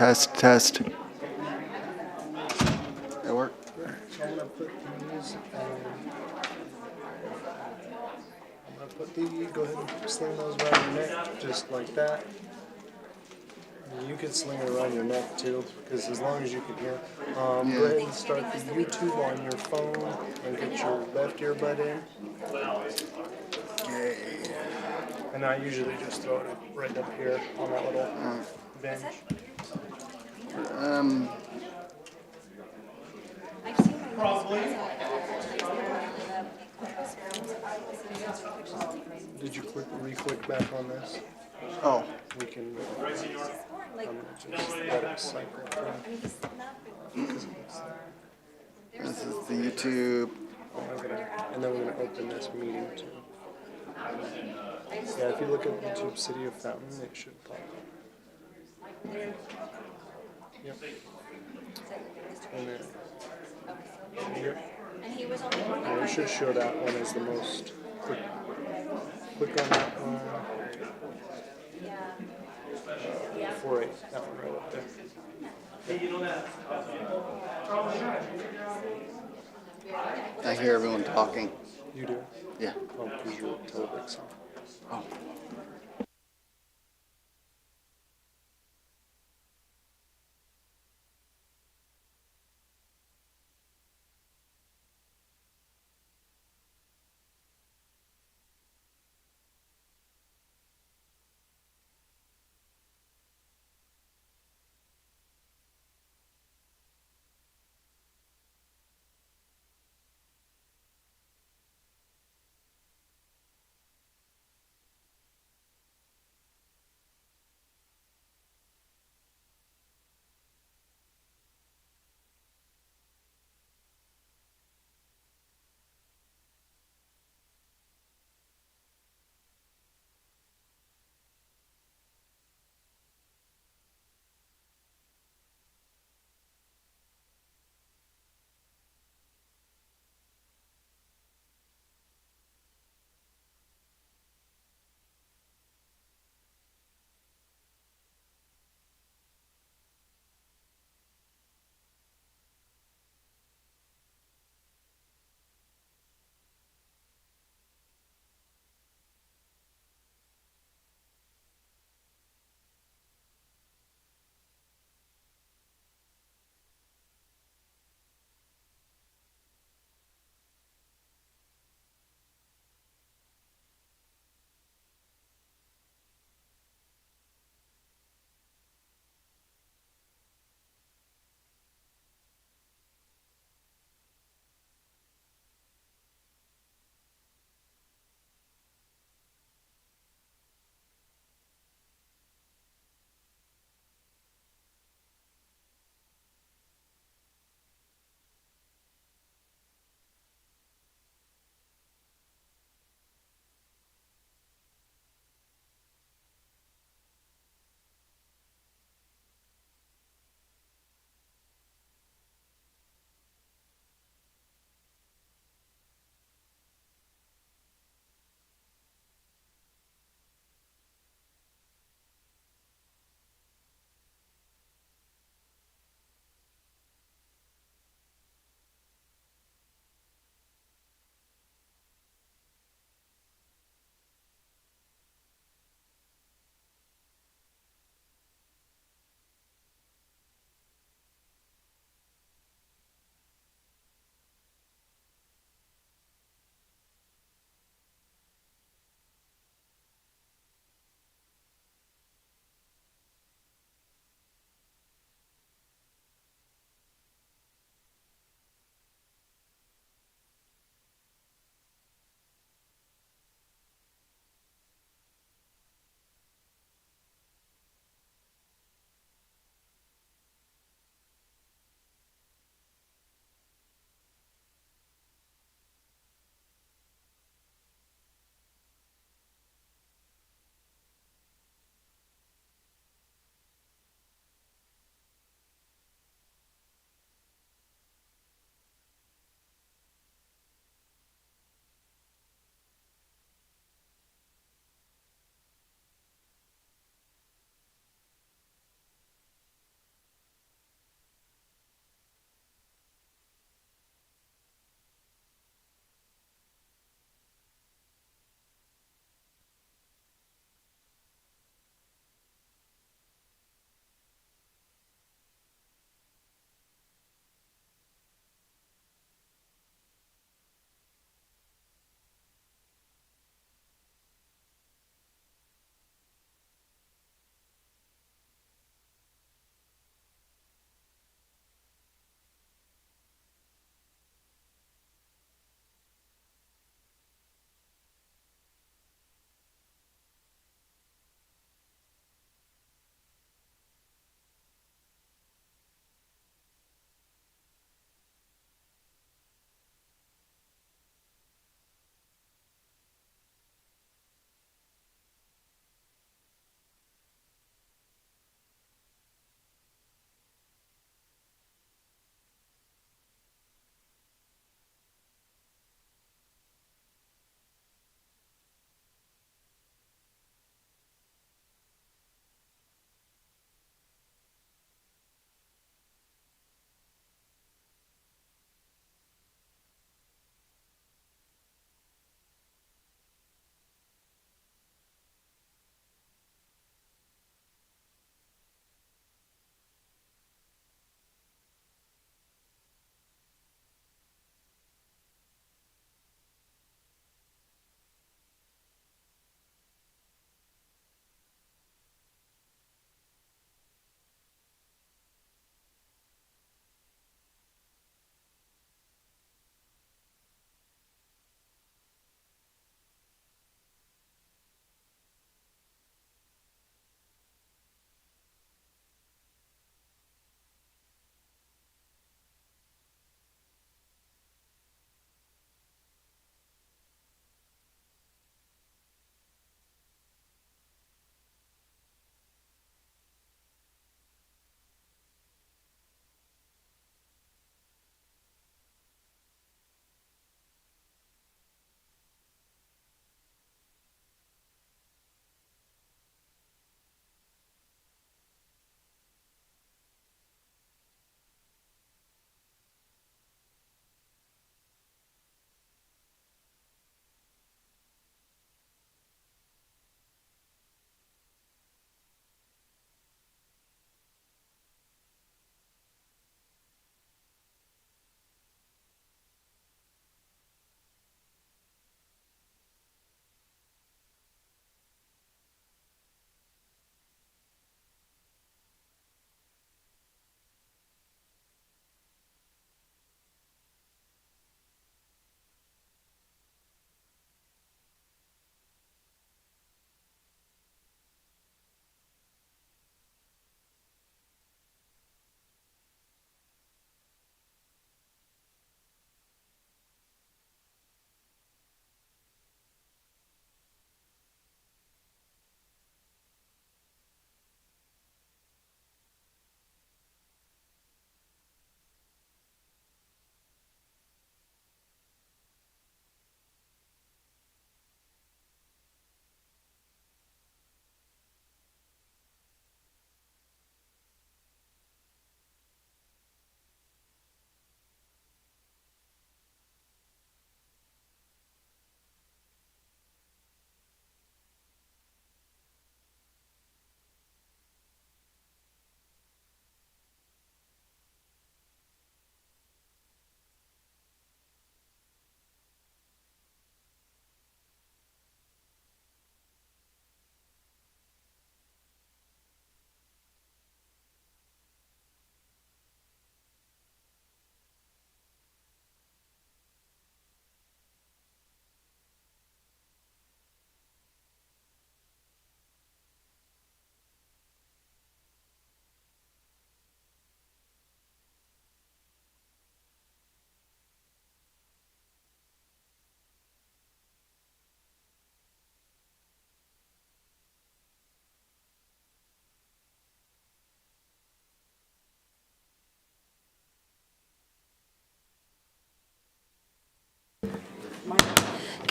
Test, test. It worked. So I'm gonna put these. I'm gonna put these. Go ahead and sling those around your neck, just like that. You could sling it around your neck too, because as long as you can hear. Go ahead and start the YouTube on your phone and get your left earbud in. Okay. And I usually just throw it right up here on that little bench. Did you re-click back on this? Oh. We can just let it cycle through. This is the YouTube. And then we're going to open this meeting too. Yeah, if you look at YouTube City of Fountain, it should pop up. Yep. And then here. And it should show that one as the most. Click on that one. 4-8, that one right up there. I hear everyone talking. You do? Yeah. Oh, because you're Televic. Oh.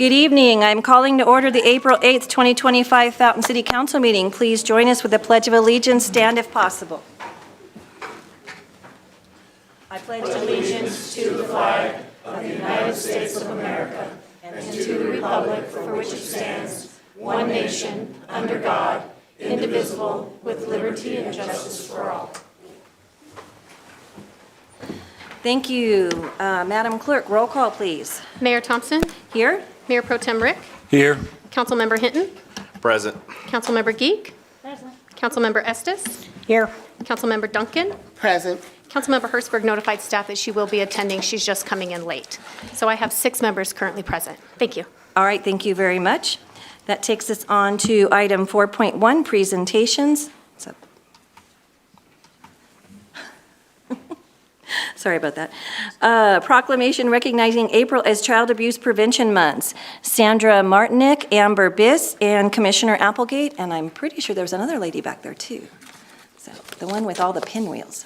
Good evening. I'm calling to order the April 8th, 2025 Fountain City Council meeting. Please join us with the Pledge of Allegiance. Stand if possible. I pledge allegiance to the flag of the United States of America and to the republic for which it stands, one nation, under God, indivisible, with liberty and justice for all. Thank you. Madam Clerk, roll call, please. Mayor Thompson, Here? Mayor Pro Tem Rick, Here. Councilmember Hinton, Present. Councilmember Geek, Councilmember Estes, Here. Councilmember Duncan, Present. Councilmember Hertzberg notified staff that she will be attending. She's just coming in late. So I have 6 members currently present. Thank you. All right, thank you very much. That takes us on to item 4.1, presentations. So- Sorry about that. Proclamation recognizing April as Child Abuse Prevention Month. Sandra Martinick, Amber Biss, and Commissioner Applegate, and I'm pretty sure there's another lady back there too. So the one with all the pinwheels.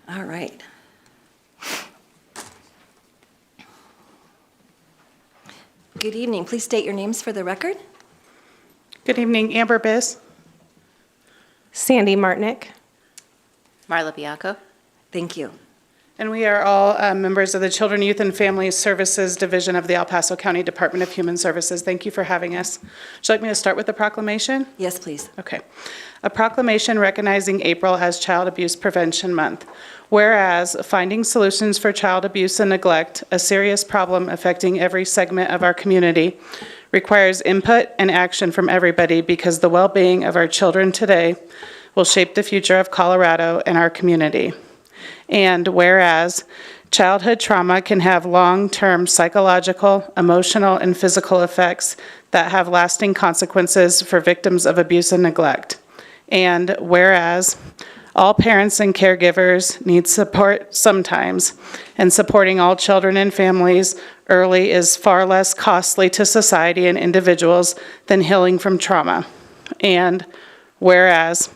All right. Good evening. Please state your names for the record. Good evening, Amber Biss. Sandy Martinick. Marla Bianco. Thank you. And we are all members of the Children, Youth, and Family Services Division of the El Paso County Department of Human Services. Thank you for having us. Would you like me to start with the proclamation? Yes, please. Okay. A proclamation recognizing April as Child Abuse Prevention Month. Whereas finding solutions for child abuse and neglect, a serious problem affecting every segment of our community, requires input and action from everybody because the well-being of our children today will shape the future of Colorado and our community. And whereas childhood trauma can have long-term psychological, emotional, and physical effects that have lasting consequences for victims of abuse and neglect. And whereas all parents and caregivers need support sometimes, and supporting all children and families early is far less costly to society and individuals than healing from trauma. And whereas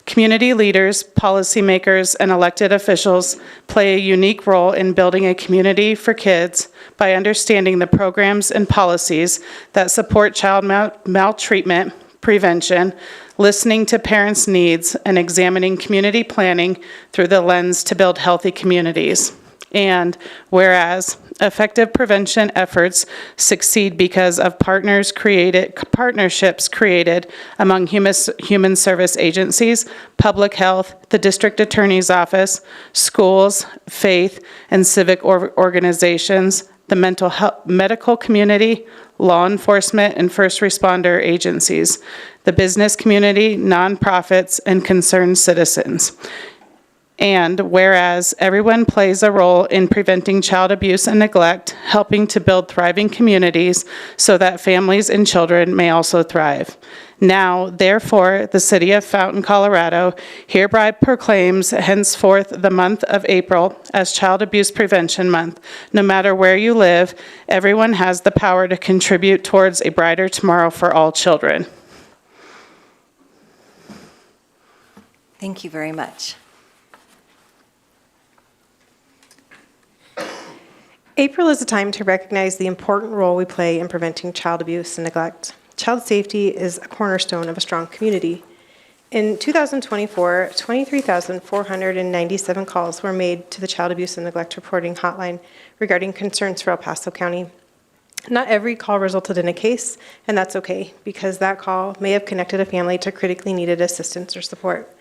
community leaders, policymakers, and elected officials play a unique role in building a community for kids by understanding the programs and policies that support child maltreatment prevention, listening to parents' needs, and examining community planning through the lens to build healthy communities. And whereas effective prevention efforts succeed because of partnerships created among human service agencies, public health, the district attorney's office, schools, faith, and civic organizations, the medical community, law enforcement and first responder agencies, the business community, nonprofits, and concerned citizens. And whereas everyone plays a role in preventing child abuse and neglect, helping to build thriving communities so that families and children may also thrive. Now, therefore, the City of Fountain, Colorado hereby proclaims henceforth the month of April as Child Abuse Prevention Month. No matter where you live, everyone has the power to contribute towards a brighter tomorrow for all children. Thank you very much. April is a time to recognize the important role we play in preventing child abuse and neglect. Child safety is a cornerstone of a strong community. In 2024, 23,497 calls were made to the Child Abuse and Neglect Reporting Hotline regarding concerns for El Paso County. Not every call resulted in a case, and that's okay, because that call may have connected a family to critically needed assistance or support.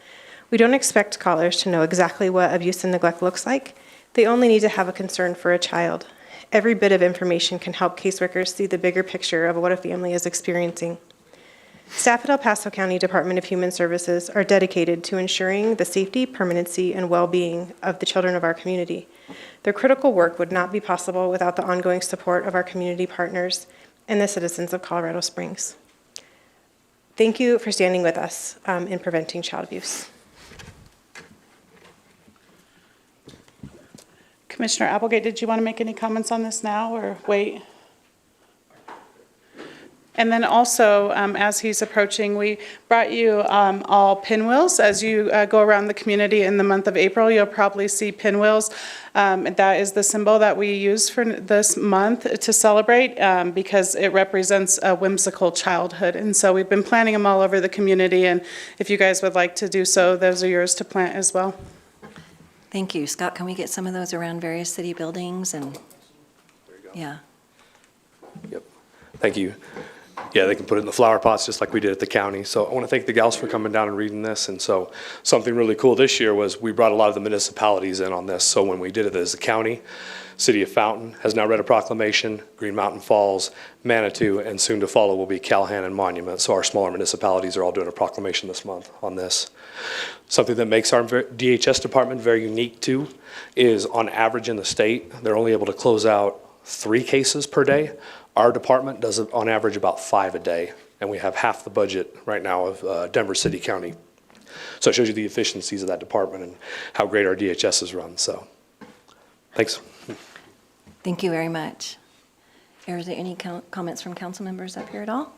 We don't expect callers to know exactly what abuse and neglect looks like. They only need to have a concern for a child. Every bit of information can help caseworkers see the bigger picture of what a family is experiencing. Staff at El Paso County Department of Human Services are dedicated to ensuring the safety, permanency, and well-being of the children of our community. Their critical work would not be possible without the ongoing support of our community partners and the citizens of Colorado Springs. Thank you for standing with us in preventing child abuse. Commissioner Applegate, did you want to make any comments on this now or wait? And then also, as he's approaching, we brought you all pinwheels. As you go around the community in the month of April, you'll probably see pinwheels. That is the symbol that we use for this month to celebrate because it represents a whimsical childhood. And so we've been planting them all over the community, and if you guys would like to do so, those are yours to plant as well. Thank you. Scott, can we get some of those around various city buildings and, yeah. Yep. Thank you. Yeah, they can put it in the flower pots just like we did at the county. So I want to thank the gals for coming down and reading this. And so something really cool this year was we brought a lot of the municipalities in on this. So when we did it as a county, City of Fountain has now read a proclamation, Green Mountain Falls, Manitou, and soon to follow will be Calhoun and Monument. So our smaller municipalities are all doing a proclamation this month on this. Something that makes our DHS department very unique too is on average in the state, they're only able to close out 3 cases per day. Our department does it on average about 5 a day, and we have half the budget right now of Denver City County. So it shows you the efficiencies of that department and how great our DHS is run. So thanks. Thank you very much. Are there any comments from council members up here at all?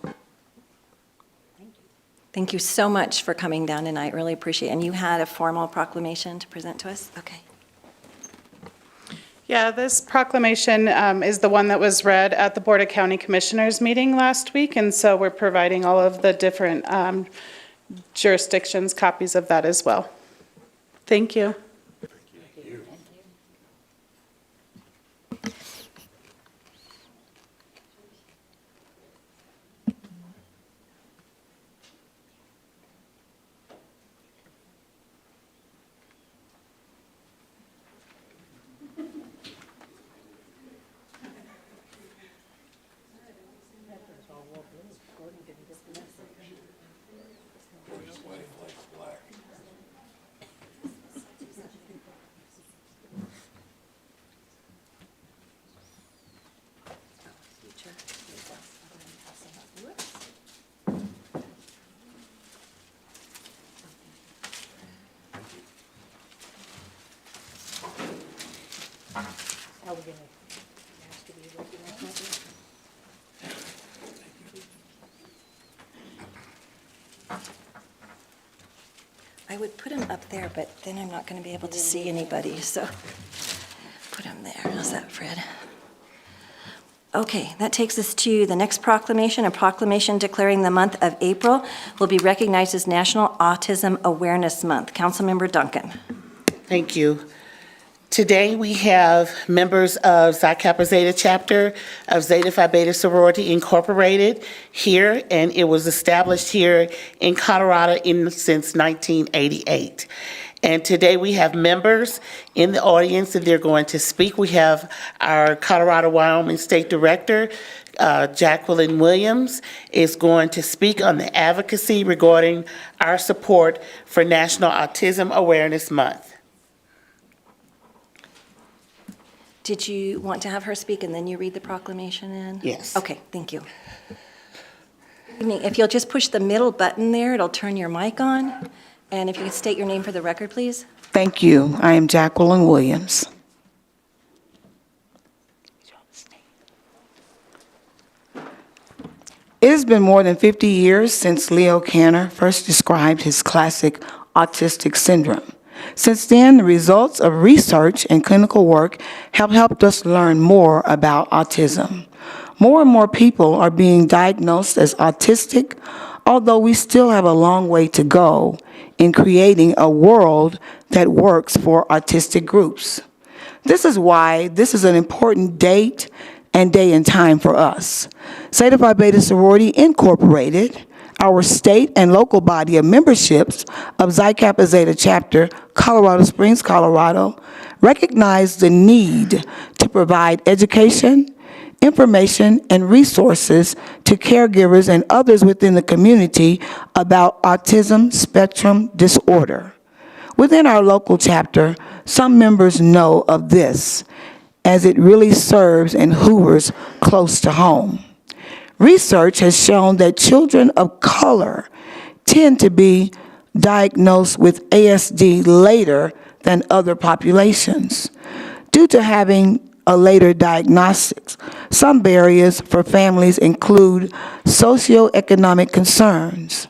Thank you so much for coming down tonight. Really appreciate it. And you had a formal proclamation to present to us? Okay. Yeah, this proclamation is the one that was read at the Board of County Commissioners meeting last week, and so we're providing all of the different jurisdictions copies of that as well. Thank you. I would put them up there, but then I'm not going to be able to see anybody, so put them there. How's that, Fred? Okay, that takes us to the next proclamation, a proclamation declaring the month of April will be recognized as National Autism Awareness Month. Councilmember Duncan. Thank you. Today we have members of Xi Kappa Zeta chapter of Zeta Phi Beta Sorority Incorporated here, and it was established here in Colorado since 1988. And today we have members in the audience and they're going to speak. We have our Colorado-Wyoming State Director, Jacqueline Williams, is going to speak on the advocacy regarding our support for National Autism Awareness Month. Did you want to have her speak and then you read the proclamation in? Yes. Okay, thank you. If you'll just push the middle button there, it'll turn your mic on. And if you could state your name for the record, please. Thank you. I am Jacqueline Williams. It has been more than 50 years since Leo Kanner first described his classic autistic syndrome. Since then, the results of research and clinical work have helped us learn more about autism. More and more people are being diagnosed as autistic, although we still have a long way to go in creating a world that works for autistic groups. This is why this is an important date and day and time for us. Zeta Phi Beta Sorority Incorporated, our state and local body of memberships of Xi Kappa Zeta Chapter, Colorado Springs, Colorado, recognize the need to provide education, information, and resources to caregivers and others within the community about autism spectrum disorder. Within our local chapter, some members know of this, as it really serves and hoovers close to home. Research has shown that children of color tend to be diagnosed with ASD later than other populations due to having a later diagnosis. Some barriers for families include socioeconomic concerns,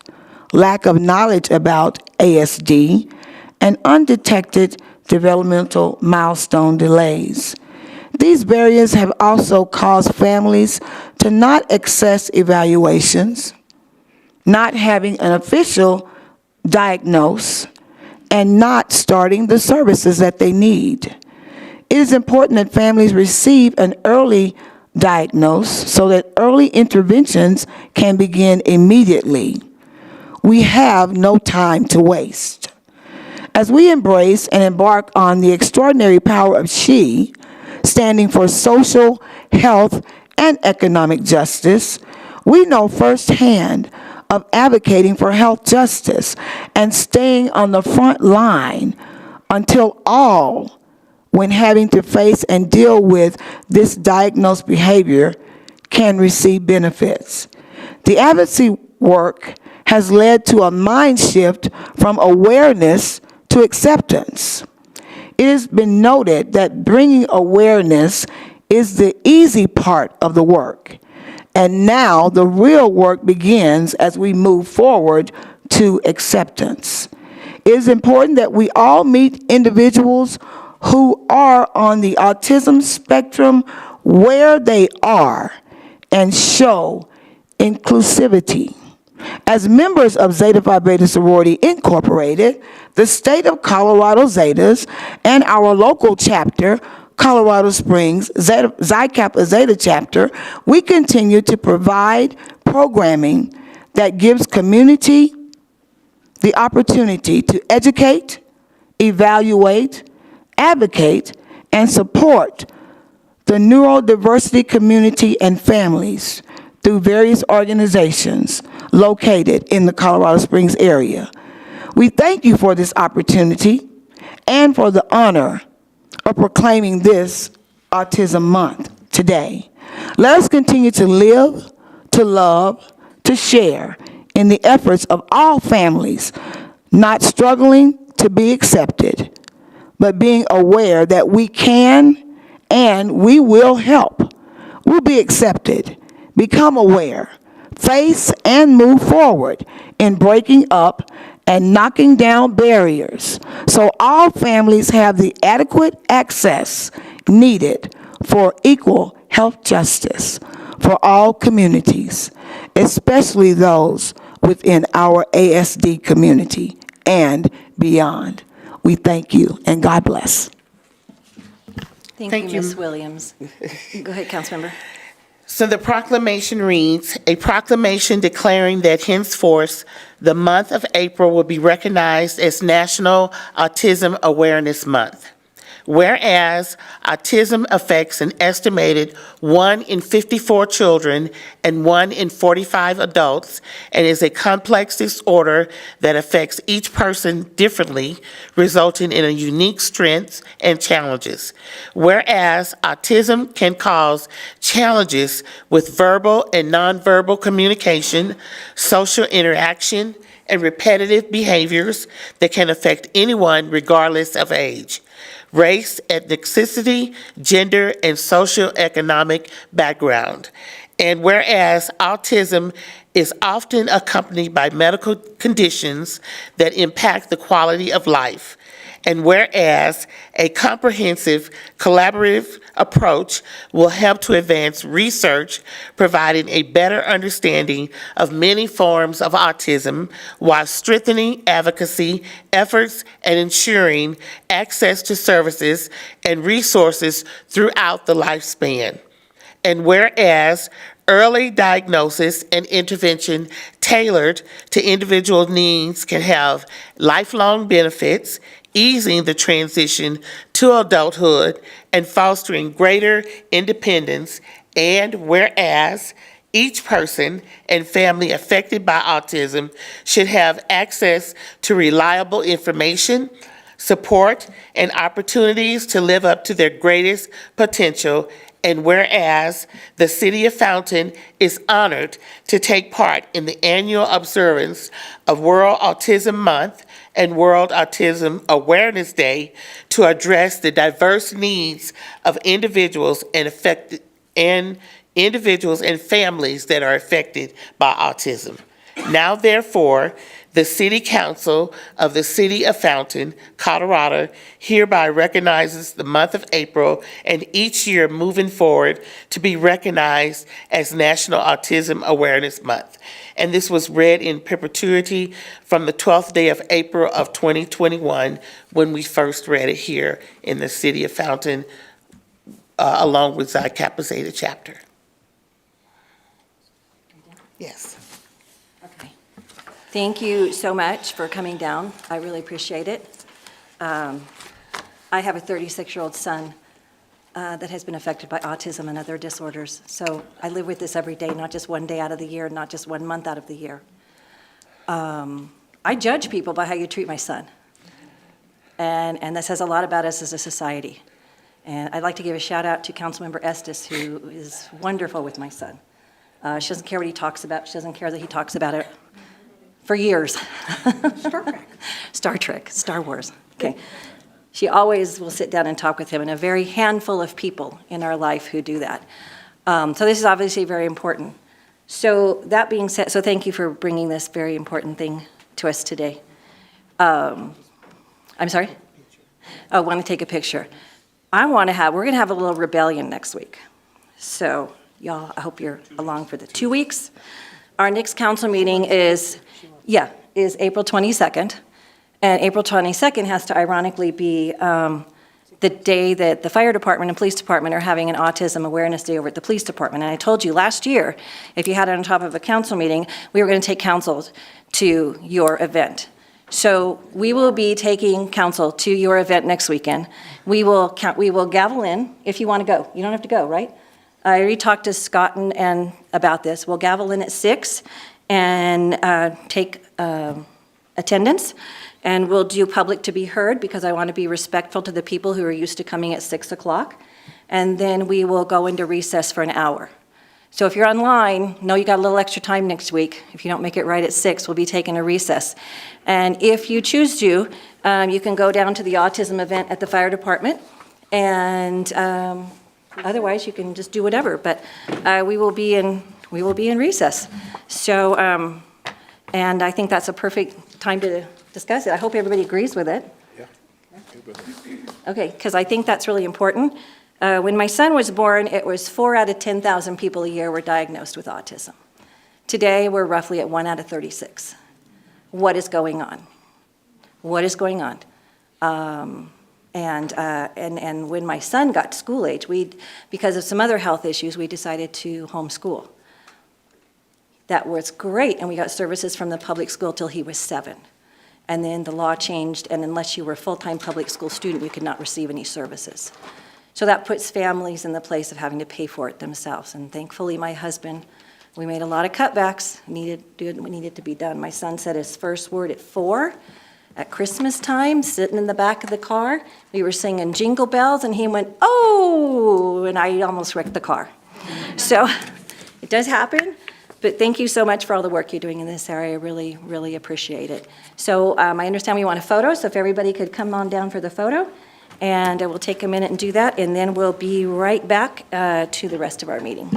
lack of knowledge about ASD, and undetected developmental milestone delays. These barriers have also caused families to not access evaluations, not having an official diagnosis, and not starting the services that they need. It is important that families receive an early diagnosis so that early interventions can begin immediately. We have no time to waste. As we embrace and embark on the extraordinary power of SHE, standing for social, health, and economic justice, we know firsthand of advocating for health justice and staying on the front line until all, when having to face and deal with this diagnosed behavior, can receive benefits. The advocacy work has led to a mind shift from awareness to acceptance. It has been noted that bringing awareness is the easy part of the work. And now the real work begins as we move forward to acceptance. It is important that we all meet individuals who are on the autism spectrum where they are and show inclusivity. As members of Zeta Phi Beta Sorority Incorporated, the state of Colorado Zetas, and our local chapter, Colorado Springs Xi Kappa Zeta chapter, we continue to provide programming that gives community the opportunity to educate, evaluate, advocate, and support the neurodiversity community and families through various organizations located in the Colorado Springs area. We thank you for this opportunity and for the honor of proclaiming this Autism Month today. Let us continue to live, to love, to share in the efforts of all families, not struggling to be accepted, but being aware that we can and we will help. We'll be accepted, become aware, face and move forward in breaking up and knocking down barriers so all families have the adequate access needed for equal health justice for all communities, especially those within our ASD community and beyond. We thank you and God bless. Thank you, Ms. Williams. Go ahead, Councilmember. So the proclamation reads, a proclamation declaring that henceforth the month of April will be recognized as National Autism Awareness Month. Whereas autism affects an estimated 1 in 54 children and 1 in 45 adults and is a complex disorder that affects each person differently, resulting in a unique strengths and challenges. Whereas autism can cause challenges with verbal and nonverbal communication, social interaction, and repetitive behaviors that can affect anyone regardless of age, race, ethnicity, gender, and socioeconomic background. And whereas autism is often accompanied by medical conditions that impact the quality of life, and whereas a comprehensive, collaborative approach will help to advance research, providing a better understanding of many forms of autism while strengthening advocacy efforts and ensuring access to services and resources throughout the lifespan. And whereas early diagnosis and intervention tailored to individual needs can have lifelong benefits, easing the transition to adulthood and fostering greater independence, and whereas each person and family affected by autism should have access to reliable information, support, and opportunities to live up to their greatest potential. And whereas the City of Fountain is honored to take part in the annual observance of World Autism Month and World Autism Awareness Day to address the diverse needs of individuals and families that are affected by autism. Now, therefore, the City Council of the City of Fountain, Colorado, hereby recognizes the month of April and each year moving forward to be recognized as National Autism Awareness Month. And this was read in perpetuity from the 12th day of April of 2021, when we first read it here in the City of Fountain, along with Xi Kappa Zeta chapter. Yes. Okay. Thank you so much for coming down. I really appreciate it. I have a 36-year-old son that has been affected by autism and other disorders. So I live with this every day, not just one day out of the year, not just 1 month out of the year. I judge people by how you treat my son. And that says a lot about us as a society. And I'd like to give a shout out to Councilmember Estes, who is wonderful with my son. She doesn't care what he talks about. She doesn't care that he talks about it for years. Star Trek, Star Wars. Okay. She always will sit down and talk with him, and a very handful of people in our life who do that. So this is obviously very important. So that being said, so thank you for bringing this very important thing to us today. I'm sorry? Oh, want to take a picture. we're going to have a little rebellion next week. So y'all, I hope you're along for the 2 weeks. Our next council meeting is April 22nd. And April 22nd has to ironically be the day that the fire department and police department are having an autism awareness day over at the police department. And I told you last year, if you had it on top of a council meeting, we were going to take council to your event. So we will be taking council to your event next weekend. We will gavel in if you want to go. You don't have to go, right? I already talked to Scott and about this. We'll gavel in at 6 and take attendance. And we'll do public to be heard because I want to be respectful to the people who are used to coming at 6 o'clock. And then we will go into recess for an hour. So if you're online, know you got a little extra time next week. If you don't make it right at 6, we'll be taking a recess. And if you choose to, you can go down to the autism event at the fire department. And otherwise, you can just do whatever. But we will be in recess. So, and I think that's a perfect time to discuss it. I hope everybody agrees with it. Yeah, good with it. Okay, because I think that's really important. When my son was born, it was 4 out of 10,000 people a year were diagnosed with autism. Today, we're roughly at 1 out of 36. What is going on? What is going on? And when my son got to school age, because of some other health issues, we decided to homeschool. That was great, and we got services from the public school till he was 7. And then the law changed, and unless you were a full-time public school student, you could not receive any services. So that puts families in the place of having to pay for it themselves. And thankfully, my husband, we made a lot of cutbacks, needed to be done. My son said his first word at 4, at Christmas time, sitting in the back of the car. We were singing Jingle Bells, and he went, "Oh," and I almost wrecked the car. So it does happen. But thank you so much for all the work you're doing in this area. I really, really appreciate it. So I understand we want a photo, so if everybody could come on down for the photo. And we'll take a minute and do that, and then we'll be right back to the rest of our meeting.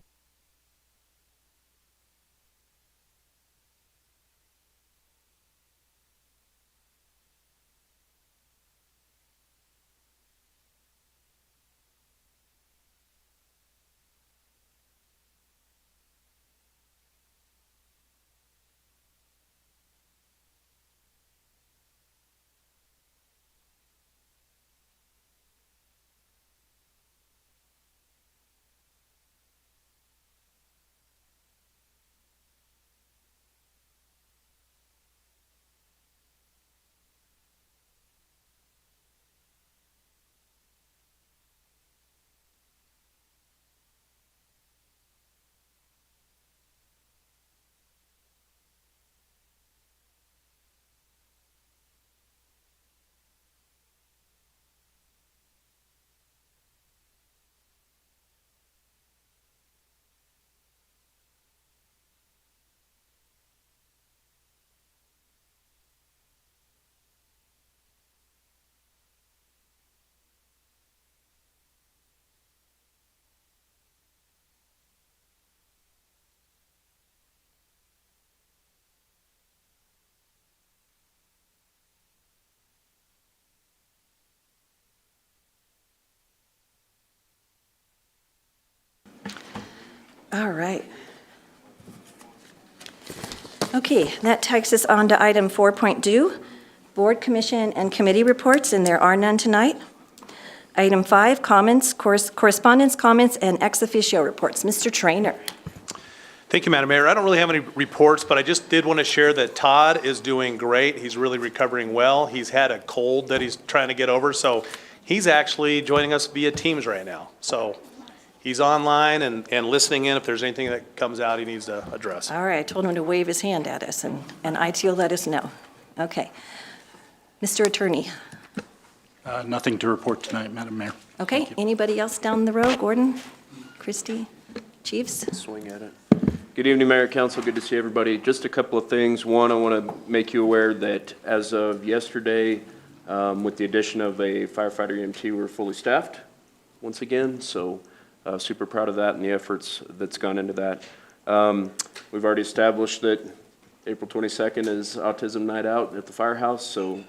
All right. Okay, that takes us on to item 4.2, Board, Commission, and Committee reports, and there are none tonight. Item 5, comments, correspondence, comments, and ex officio reports. Mr. Trainer. Thank you, Madam Mayor. I don't really have any reports, but I just did want to share that Todd is doing great. He's really recovering well. He's had a cold that he's trying to get over, so he's actually joining us via Teams right now. So he's online and listening in if there's anything that comes out he needs to address. All right, I told him to wave his hand at us, and IT will let us know. Okay. Mr. Attorney. Nothing to report tonight, Madam Mayor. Okay, anybody else down the road? Gordon, Christie, Chiefs? Swing at it. Good evening, Mayor, Council. Good to see everybody. Just a couple of things. One, I want to make you aware that as of yesterday, with the addition of a firefighter EMT, we're fully staffed once again. So super proud of that and the efforts that's gone into that. We've already established that April 22nd is Autism Night Out at the firehouse. So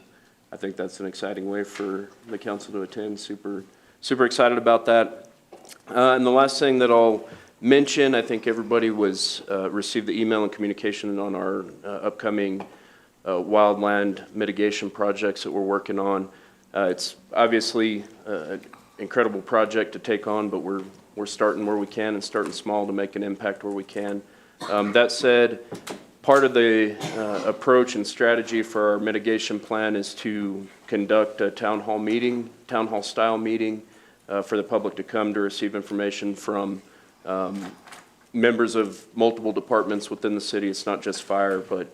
I think that's an exciting way for the council to attend. Super excited about that. And the last thing that I'll mention, I think everybody received the email and communication on our upcoming wildland mitigation projects that we're working on. It's obviously an incredible project to take on, but we're starting where we can and starting small to make an impact where we can. That said, part of the approach and strategy for our mitigation plan is to conduct a town hall style meeting for the public to come to receive information from members of multiple departments within the city. It's not just fire, but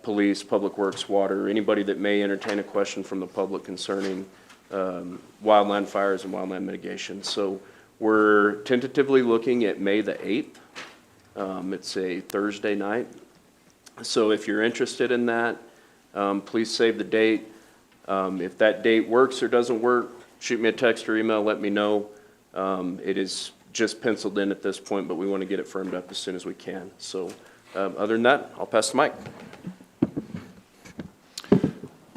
police, public works, water, anybody that may entertain a question from the public concerning wildland fires and wildland mitigation. So we're tentatively looking at May the 8th. It's a Thursday night. So if you're interested in that, please save the date. If that date works or doesn't work, shoot me a text or email, let me know. It is just penciled in at this point, but we want to get it firmed up as soon as we can. So other than that, I'll pass the mic.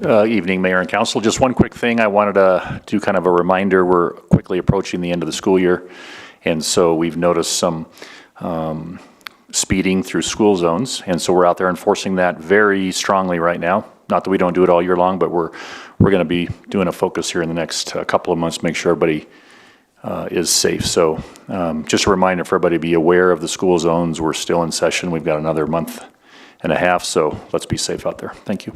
Evening, Mayor and Council. Just one quick thing. I wanted to do kind of a reminder. We're quickly approaching the end of the school year, and so we've noticed some speeding through school zones, and so we're out there enforcing that very strongly right now. Not that we don't do it all year long, but we're going to be doing a focus here in the next couple of months to make sure everybody is safe. So just a reminder for everybody to be aware of the school zones. We're still in session. We've got another month and a half, so let's be safe out there. Thank you.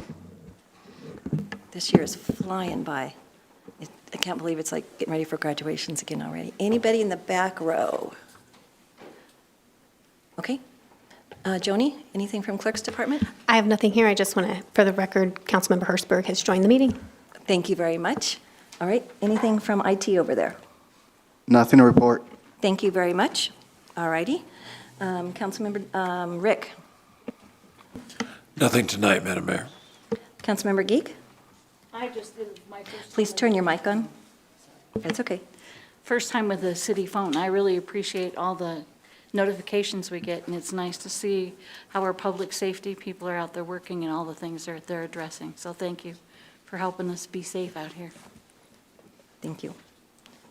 This year is flying by. I can't believe it's like getting ready for graduations again already. Anybody in the back row? Okay. Joni, anything from Clerk's Department? I have nothing here. I just want to, for the record, Councilmember Hertzberg has joined the meeting. Thank you very much. All right, anything from IT over there? Nothing to report. Thank you very much. All righty. Councilmember Rick. Nothing tonight, Madam Mayor. Councilmember Geek? I just did my first. Please turn your mic on. It's okay. First time with the city phone. I really appreciate all the notifications we get, and it's nice to see how our public safety people are out there working and all the things they're addressing. So thank you for helping us be safe out here. Thank you.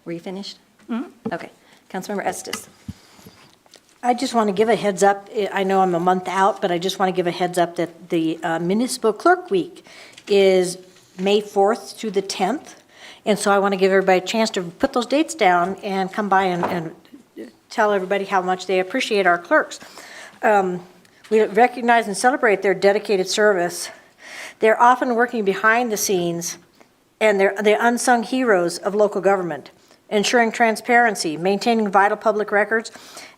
Were you finished? Mm-hmm. Okay. Councilmember Estes. I just want to give a heads up. I know I'm a month out, but I just want to give a heads up that the Municipal Clerk Week is May 4th through the 10th. And so I want to give everybody a chance to put those dates down and come by and tell everybody how much they appreciate our clerks. We recognize and celebrate their dedicated service. They're often working behind the scenes, and they're the unsung heroes of local government, ensuring transparency, maintaining vital public records,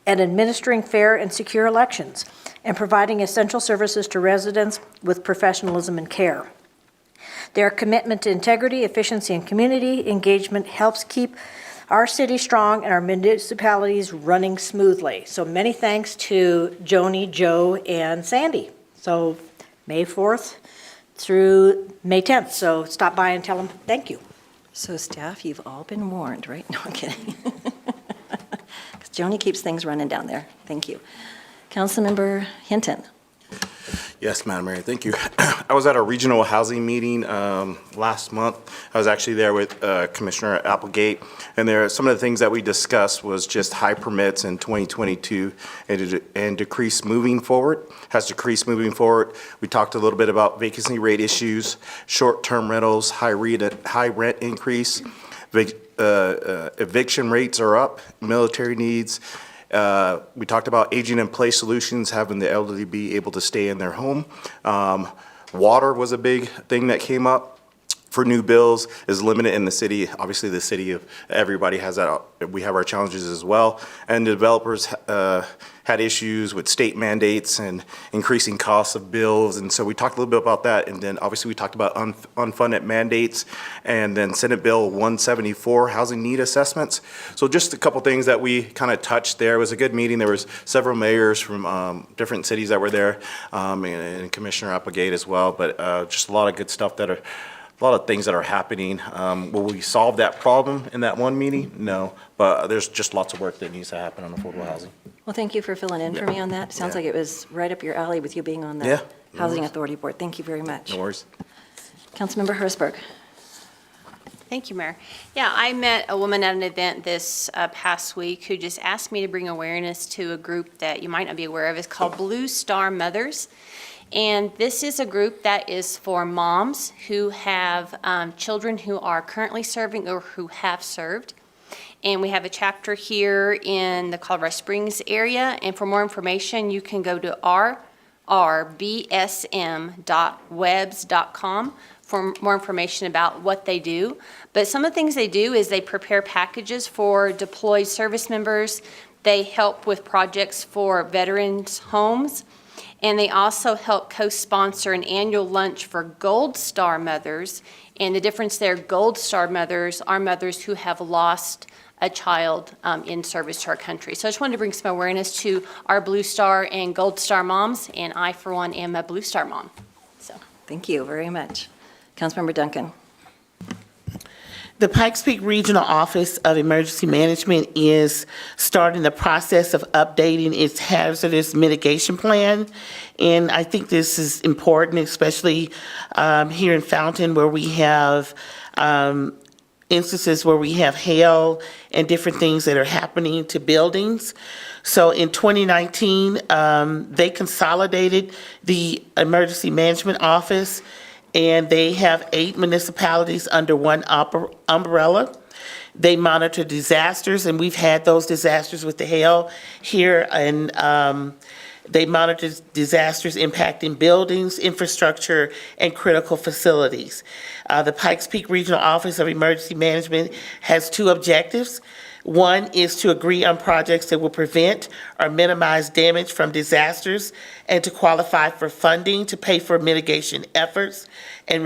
and administering fair and secure elections, and providing essential services to residents with professionalism and care. Their commitment to integrity, efficiency, and community engagement helps keep our city strong and our municipalities running smoothly. So many thanks to Joni, Joe, and Sandy. So May 4th through May 10th. So stop by and tell them thank you. So staff, you've all been warned, right? No, I'm kidding. Because Joni keeps things running down there. Thank you. Councilmember Hinton. Yes, Madam Mayor, thank you. I was at a regional housing meeting last month. I was actually there with Commissioner Applegate, and there, some of the things that we discussed was just high permits in 2022 and decrease moving forward, has decreased moving forward. We talked a little bit about vacancy rate issues, short-term rentals, high rent increase, eviction rates are up, military needs. We talked about aging in place solutions, having the elderly be able to stay in their home. Water was a big thing that came up for new bills, is limited in the city. Obviously, the city of everybody has that. We have our challenges as well. And the developers had issues with state mandates and increasing costs of bills. And so we talked a little bit about that. And then obviously we talked about unfunded mandates and then Senate Bill 174, housing need assessments. So just a couple things that we kind of touched there. It was a good meeting. There was several mayors from different cities that were there, and Commissioner Applegate as well. But just a lot of good stuff that are, a lot of things that are happening. Will we solve that problem in that one meeting? No, but there's just lots of work that needs to happen on affordable housing. Well, thank you for filling in for me on that. Sounds like it was right up your alley with you being on the Yeah. Housing Authority Board. Thank you very much. No worries. Councilmember Hertzberg. Thank you, Mayor. Yeah, I met a woman at an event this past week who just asked me to bring awareness to a group that you might not be aware of. It's called Blue Star Mothers. And this is a group that is for moms who have children who are currently serving or who have served. And we have a chapter here in the Colorado Springs area. And for more information, you can go to rrbsm.webs.com for more information about what they do. But some of the things they do is they prepare packages for deployed service members. They help with projects for veterans' homes. And they also help co-sponsor an annual lunch for Gold Star mothers. And the difference there, Gold Star mothers are mothers who have lost a child in service to our country. So I just wanted to bring some awareness to our Blue Star and Gold Star moms, and I, for one, am a Blue Star mom. So, thank you very much. Councilmember Duncan. The Pikes Peak Regional Office of Emergency Management is starting the process of updating its hazardous mitigation plan. And I think this is important, especially here in Fountain, where we have instances where we have hail and different things that are happening to buildings. So in 2019, they consolidated the Emergency Management Office, and they have 8 municipalities under one umbrella. They monitor disasters, and we've had those disasters with the hail here, and they monitor disasters impacting buildings, infrastructure, and critical facilities. The Pikes Peak Regional Office of Emergency Management has 2 objectives. One is to agree on projects that will prevent or minimize damage from disasters and to qualify for funding to pay for mitigation efforts and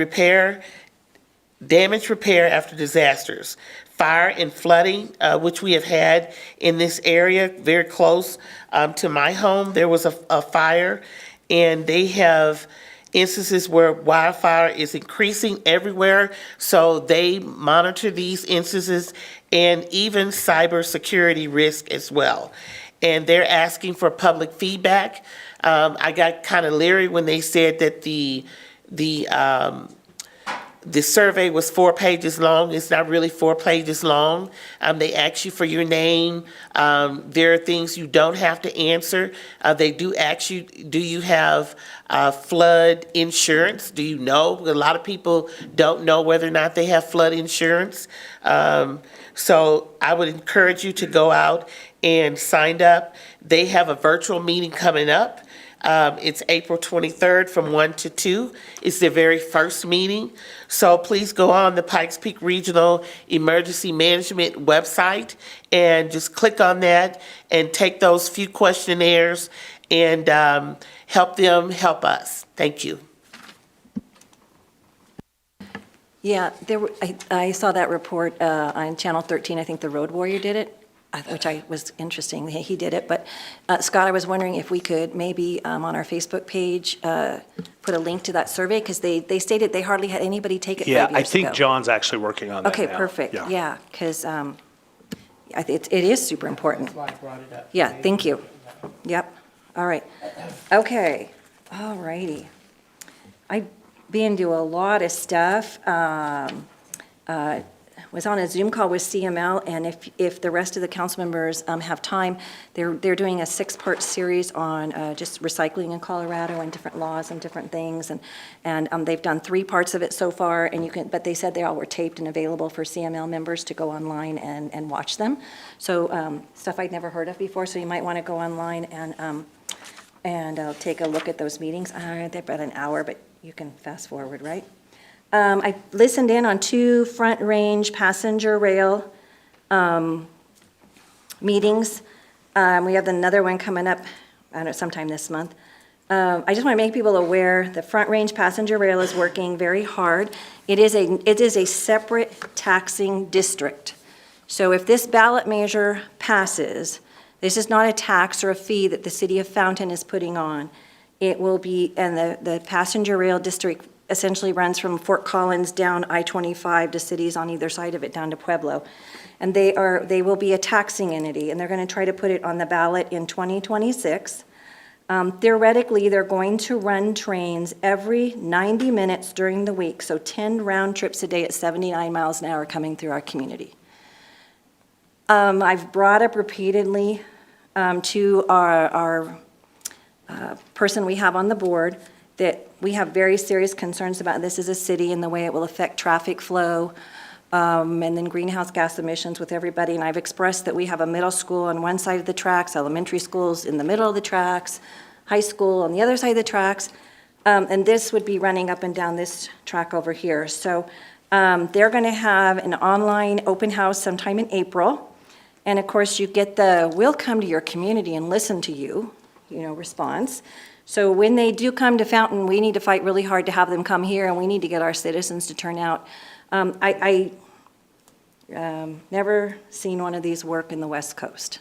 damage repair after disasters. Fire and flooding, which we have had in this area very close to my home. There was a fire, and they have instances where wildfire is increasing everywhere, so they monitor these instances and even cybersecurity risk as well. And they're asking for public feedback. I got kind of leery when they said that the survey was 4 pages long. It's not really 4 pages long. They ask you for your name. There are things you don't have to answer. They do ask you, do you have flood insurance? Do you know? A lot of people don't know whether or not they have flood insurance. So I would encourage you to go out and sign up. They have a virtual meeting coming up. It's April 23rd from 1 to 2. It's their very first meeting. So please go on the Pikes Peak Regional Emergency Management website and just click on that and take those few questionnaires and help them help us. Thank you. Yeah, I saw that report on Channel 13. I think the Road Warrior did it, which was interesting. He did it. But Scott, I was wondering if we could maybe on our Facebook page put a link to that survey, because they stated they hardly had anybody take it 5 years ago. Yeah, I think John's actually working on that Okay, now. perfect. Yeah, because it is super important. That's why I brought it up. Yeah, thank you. Yep, all right. Okay, All righty. I've been to a lot of stuff. Was on a Zoom call with CML, and if the rest of the council members have time, they're doing a 6-part series on just recycling in Colorado and different laws and different things, and they've done 3 parts of it so far, and but they said they all were taped and available for CML members to go online and watch them. So stuff I'd never heard of before, so you might want to go online and take a look at those meetings. They're about an hour, but you can fast forward, right? I listened in on 2 Front Range passenger rail meetings. We have another one coming up, I don't know, sometime this month. I just want to make people aware the Front Range passenger rail is working very hard. It is a separate taxing district. So if this ballot measure passes, this is not a tax or a fee that the city of Fountain is putting on. It will be, and the passenger rail district essentially runs from Fort Collins down I-25 to cities on either side of it down to Pueblo. And they will be a taxing entity, and they're going to try to put it on the ballot in 2026. Theoretically, they're going to run trains every 90 minutes during the week, so 10 round trips a day at 79 miles an hour coming through our community. I've brought up repeatedly to our person we have on the board that we have very serious concerns about this as a city and the way it will affect traffic flow and then greenhouse gas emissions with everybody. And I've expressed that we have a middle school on one side of the tracks, elementary schools in the middle of the tracks, high school on the other side of the tracks, and this would be running up and down this track over here. So they're going to have an online open house sometime in April. And of course, you get the "we'll come to your community and listen to you," response. So when they do come to Fountain, we need to fight really hard to have them come here, and we need to get our citizens to turn out. I never seen one of these work in the West Coast.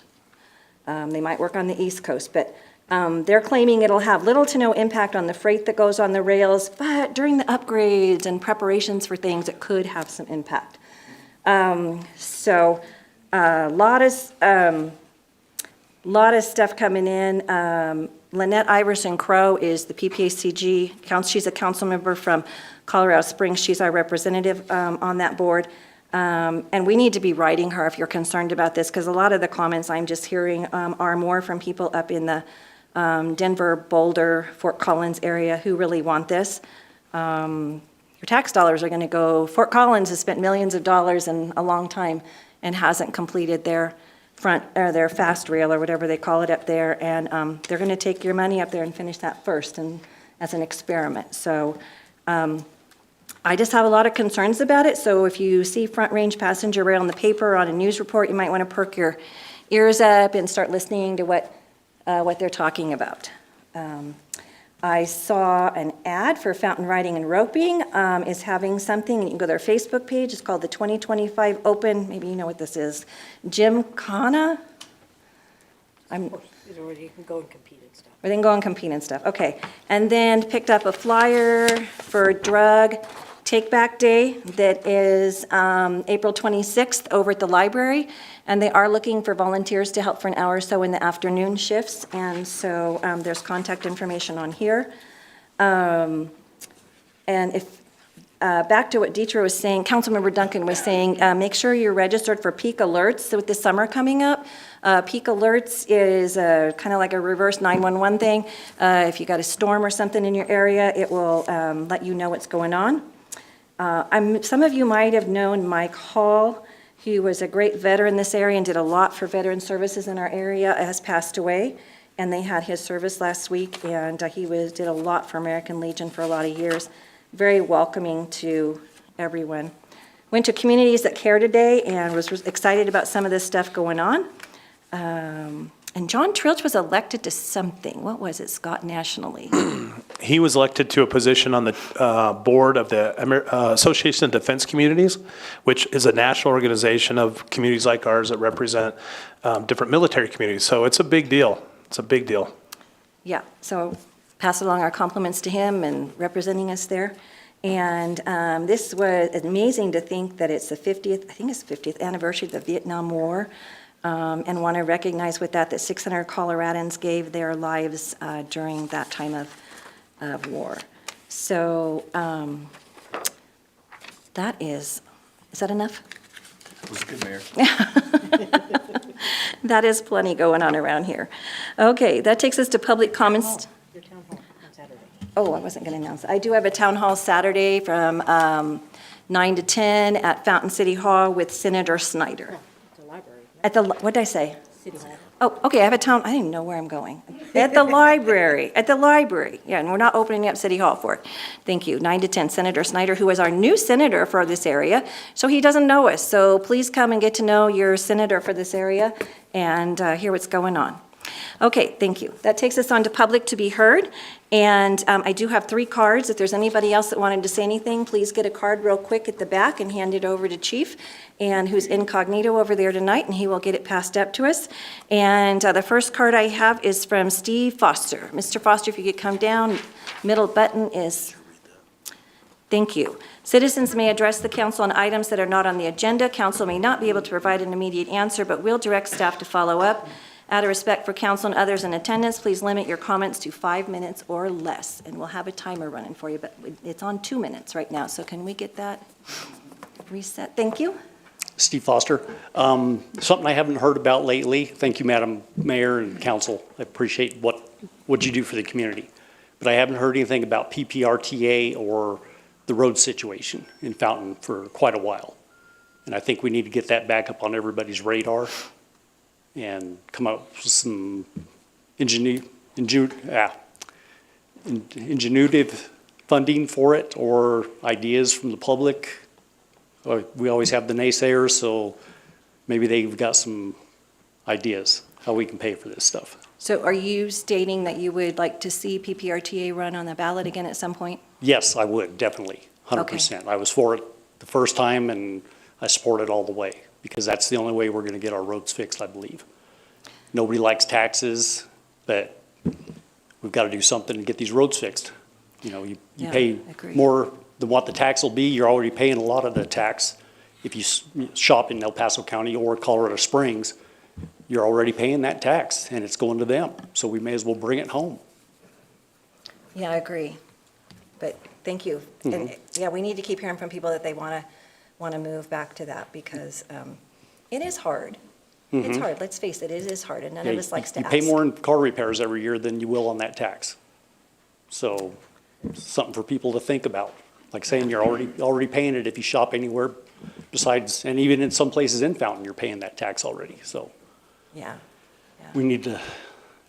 They might work on the East Coast, but they're claiming it'll have little to no impact on the freight that goes on the rails, but during the upgrades and preparations for things, it could have some impact. So a lot of stuff coming in. Lynette Iverson Crow is the PPACG, she's a council member from Colorado Springs. She's our representative on that board. And we need to be writing her if you're concerned about this, because a lot of the comments I'm just hearing are more from people up in the Denver, Boulder, Fort Collins area who really want this. Your tax dollars are going to go. Fort Collins has spent millions of dollars in a long time and hasn't completed their their fast rail or whatever they call it up there, and they're going to take your money up there and finish that first, and as an experiment. So I just have a lot of concerns about it. So if you see Front Range passenger rail in the paper or on a news report, you might want to perk your ears up and start listening to what they're talking about. I saw an ad for Fountain Riding and Roping is having something, and you can go to their Facebook page. It's called the 2025 Open, maybe you know what this is, Gymkhana? Or you can go and compete and stuff. Or they can go and compete and stuff, okay. And then picked up a flyer for Drug Take Back Day that is April 26th over at the library. And they are looking for volunteers to help for an hour or so in the afternoon shifts. And so there's contact information on here. And if back to what Deetra was saying, Councilmember Duncan was saying, make sure you're registered for peak alerts. So with the summer coming up, peak alerts is kind of like a reverse 911 thing. If you got a storm or something in your area, it will let you know what's going on. Some of you might have known Mike Hall. He was a great veteran in this area and did a lot for veteran services in our area, has passed away. And they had his service last week, and he did a lot for American Legion for a lot of years. Very welcoming to everyone. Went to Communities That Care today and was excited about some of this stuff going on. And John Trilch was elected to something. What was it, Scott, nationally? He was elected to a position on the board of the Association of Defense Communities, which is a national organization of communities like ours that represent different military communities. So it's a big deal. It's a big deal. Yeah, so pass along our compliments to him and representing us there. And this was amazing to think that it's the 50th, I think it's the 50th anniversary of the Vietnam War. And want to recognize with that 600 Coloradans gave their lives during that time of of war. So is that enough? That was good, Mayor. That is plenty going on around here. Okay, that takes us to public comments. Your town hall on Saturday. Oh, I wasn't going to announce. I do have a town hall Saturday from 9 to 10 at Fountain City Hall with Senator Snyder. The library. What did I say? City Hall. Oh, okay, I have a town, I didn't know where I'm going. At the library, Yeah, and we're not opening up City Hall for it. Thank you. 9 to 10, Senator Snyder, who is our new senator for this area, so he doesn't know us. So please come and get to know your senator for this area and hear what's going on. Okay, thank you. That takes us on to public to be heard. And I do have 3 cards. If there's anybody else that wanted to say anything, please get a card real quick at the back and hand it over to Chief, and who's incognito over there tonight, and he will get it passed up to us. And the first card I have is from Steve Foster. Mr. Foster, if you could come down, middle button is, thank you. Citizens may address the council on items that are not on the agenda. Council may not be able to provide an immediate answer, but will direct staff to follow up. Out of respect for council and others in attendance, please limit your comments to 5 minutes or less, and we'll have a timer running for you, but it's on 2 minutes right now, so can we get that reset? Thank you. Steve Foster. Something I haven't heard about lately. Thank you, Madam Mayor and Council. I appreciate what you do for the community. But I haven't heard anything about PPRTA or the road situation in Fountain for quite a while. And I think we need to get that back up on everybody's radar and come up with some ingenuitive funding for it or ideas from the public. We always have the naysayers, so maybe they've got some ideas how we can pay for this stuff. So are you stating that you would like to see PPRTA run on the ballot again at some point? Yes, I would, definitely, 100%. I was for it the first time, and I support it all the way, because that's the only way we're going to get our roads fixed, I believe. Nobody likes taxes, but we've got to do something to get these roads fixed. You know, you Yeah, pay agreed. more than what the tax will be. You're already paying a lot of the tax. If you shop in El Paso County or Colorado Springs, you're already paying that tax, and it's going to them. So we may as well bring it home. Yeah, I agree. But thank you. And yeah, we need to keep hearing from people that they want to move back to that, because it is hard. It's hard, let's face it, it is hard, and none of us likes to ask. You pay more in car repairs every year than you will on that tax. So something for people to think about. Like saying you're already paying it if you shop anywhere besides, and even in some places in Fountain, you're paying that tax already. So Yeah. we need to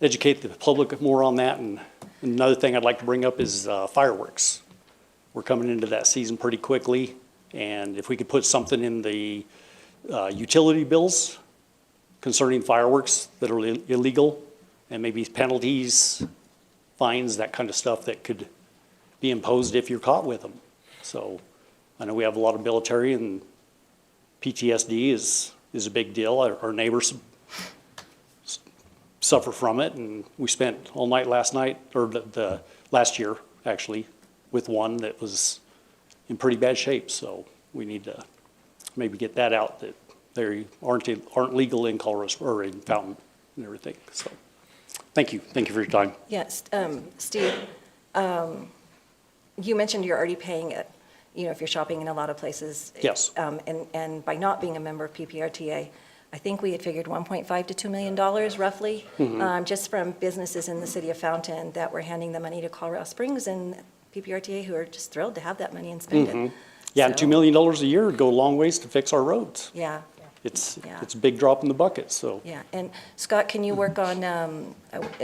educate the public more on that. And another thing I'd like to bring up is fireworks. We're coming into that season pretty quickly, and if we could put something in the utility bills concerning fireworks that are illegal, and maybe penalties, fines, that kind of stuff that could be imposed if you're caught with them. So I know we have a lot of military, and PTSD is a big deal. Our neighbors suffer from it, and we spent all night last night, or the last year, actually, with one that was in pretty bad shape. So we need to maybe get that out, that they aren't legal in Colorado or in Fountain and everything. So thank you for your time. Yes, Steve, you mentioned you're already paying it, you know, if you're shopping in a lot of places. Yes. And by not being a member of PPRTA, I think we had figured $1.5 to $2 million roughly, just from businesses in the city of Fountain that were handing the money to Colorado Springs and PPRTA, who are just thrilled to have that money and spend it. Yeah, and $2 million a year would go a long ways to fix our roads. Yeah. It's a big drop in the bucket, so. Yeah, and Scott, can you work on,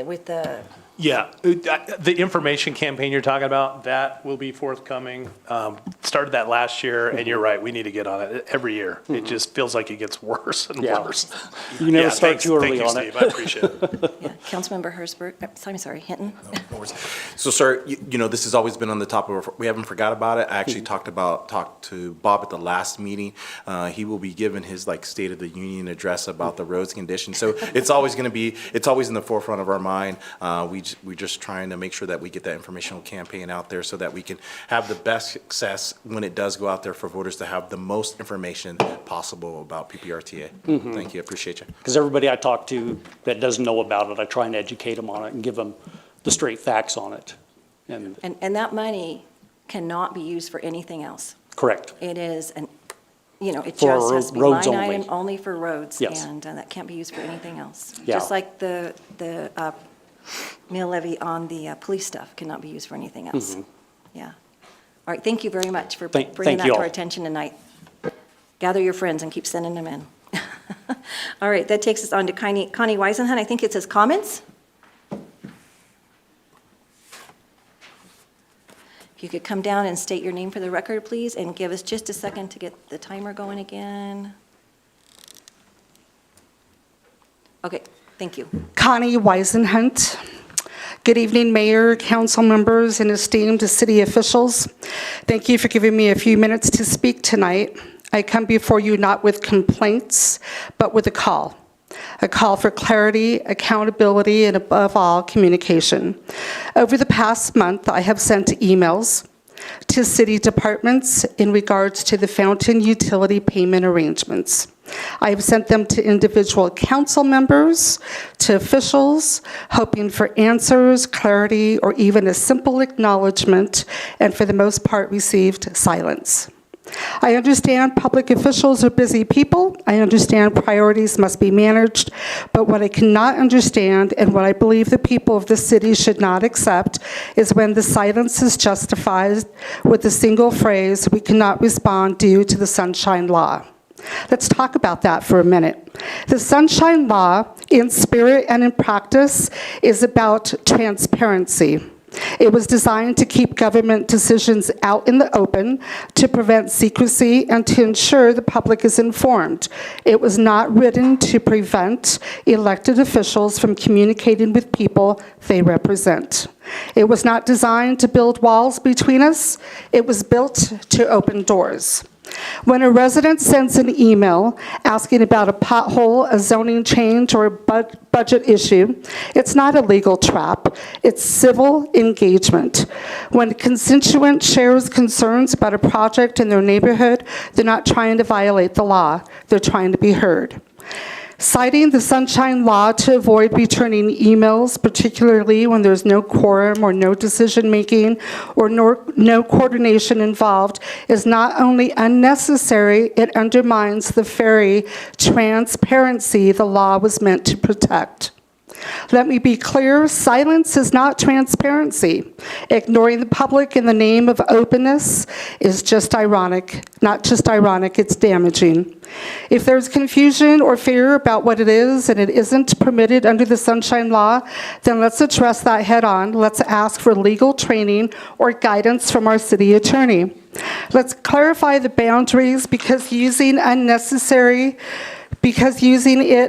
with the, Yeah, the information campaign you're talking about, that will be forthcoming. Started that last year, and you're right, we need to get on it every year. It just feels like it gets worse and Yeah. worse. You never Yeah, start thanks- too early on Thank it. you, Steve, I appreciate it. yeah, Councilmember Hersberg, I'm sorry, Hinton? So, sir, you know, this has always been on the top of our, we haven't forgot about it. I actually talked to Bob at the last meeting. He will be giving his State of the Union address about the roads condition. So it's always going to be, it's always in the forefront of our mind. We're just trying to make sure that we get that informational campaign out there so that we can have the best success when it does go out there for voters to have the most information possible about PPRTA. Thank you, I appreciate you. Because everybody I talk to that doesn't know about it, I try and educate them on it and give them the straight facts on it. And, And that money cannot be used for anything else. correct. It is an, it For just has to be roads line only. item only for roads. Yes. And that can't be used for anything else. Yeah. Just like the mill levy on the police stuff cannot be used for anything else. Yeah. All right, thank you very much for bringing thank that you to our all. attention tonight. Gather your friends and keep sending them in. All right, that takes us on to Connie Weisenhunt. I think it says comments. If you could come down and state your name for the record, please, and give us just a second to get the timer going again. Okay, thank you. Connie Weisenhunt. Good evening, Mayor, council members, and esteemed city officials. Thank you for giving me a few minutes to speak tonight. I come before you not with complaints, but with a call for clarity, accountability, and above all, communication. Over the past month, I have sent emails to city departments in regards to the fountain utility payment arrangements. I have sent them to individual council members, to officials, hoping for answers, clarity, or even a simple acknowledgement, and for the most part received silence. I understand public officials are busy people. I understand priorities must be managed. But what I cannot understand, and what I believe the people of the city should not accept, is when the silence is justified with the single phrase, "We cannot respond due to the Sunshine Law." Let's talk about that for a minute. The Sunshine Law, in spirit and in practice, is about transparency. It was designed to keep government decisions out in the open, to prevent secrecy, and to ensure the public is informed. It was not written to prevent elected officials from communicating with people they represent. It was not designed to build walls between us. It was built to open doors. When a resident sends an email asking about a pothole, a zoning change, or a budget issue, it's not a legal trap. It's civil engagement. When a constituent shares concerns about a project in their neighborhood, they're not trying to violate the law. They're trying to be heard. Citing the Sunshine Law to avoid returning emails, particularly when there's no quorum or no decision-making or no coordination involved, is not only unnecessary, it undermines the very transparency the law was meant to protect. Let me be clear, silence is not transparency. Ignoring the public in the name of openness is just ironic. Not just ironic, it's damaging. If there's confusion or fear about what it is and it isn't permitted under the Sunshine Law, then let's address that head on. Let's ask for legal training or guidance from our city attorney. Let's clarify the boundaries because using it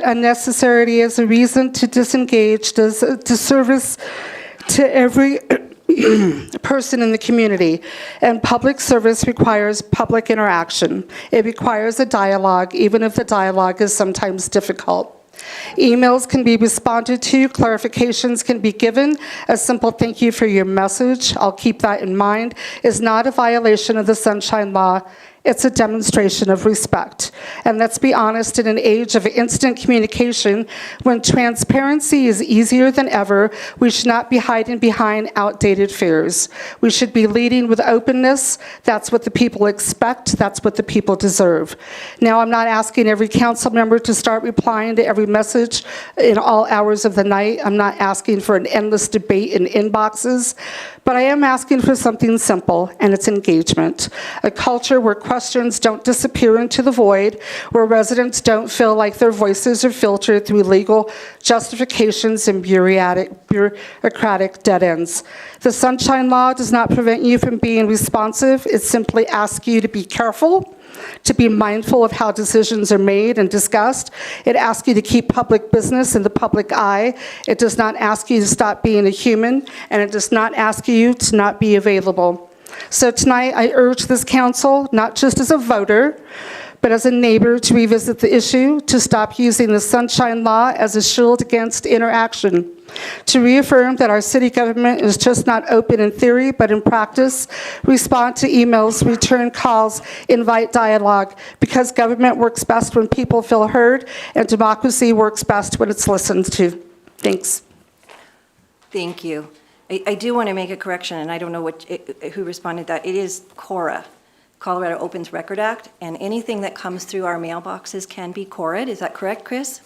unnecessarily as a reason to disengage does a disservice to every person in the community. And public service requires public interaction. It requires a dialogue, even if the dialogue is sometimes difficult. Emails can be responded to, clarifications can be given. A simple thank you for your message, I'll keep that in mind, is not a violation of the Sunshine Law. It's a demonstration of respect. And let's be honest, in an age of instant communication, when transparency is easier than ever, we should not be hiding behind outdated fears. We should be leading with openness. That's what the people expect. That's what the people deserve. Now, I'm not asking every council member to start replying to every message in all hours of the night. I'm not asking for an endless debate in inboxes. But I am asking for something simple, and it's engagement. A culture where questions don't disappear into the void, where residents don't feel like their voices are filtered through legal justifications and bureaucratic dead ends. The Sunshine Law does not prevent you from being responsive. It simply asks you to be careful, to be mindful of how decisions are made and discussed. It asks you to keep public business in the public eye. It does not ask you to stop being a human, and it does not ask you to not be available. So tonight, I urge this council, not just as a voter, but as a neighbor, to revisit the issue, to stop using the Sunshine Law as a shield against interaction, to reaffirm that our city government is just not open in theory, but in practice, respond to emails, return calls, invite dialogue, because government works best when people feel heard, and democracy works best when it's listened to. Thanks. Thank you. I do want to make a correction, and I don't know who responded to that. It is CORA, Colorado Opens Record Act, and anything that comes through our mailboxes can be CORA'd. Is that correct, Chris?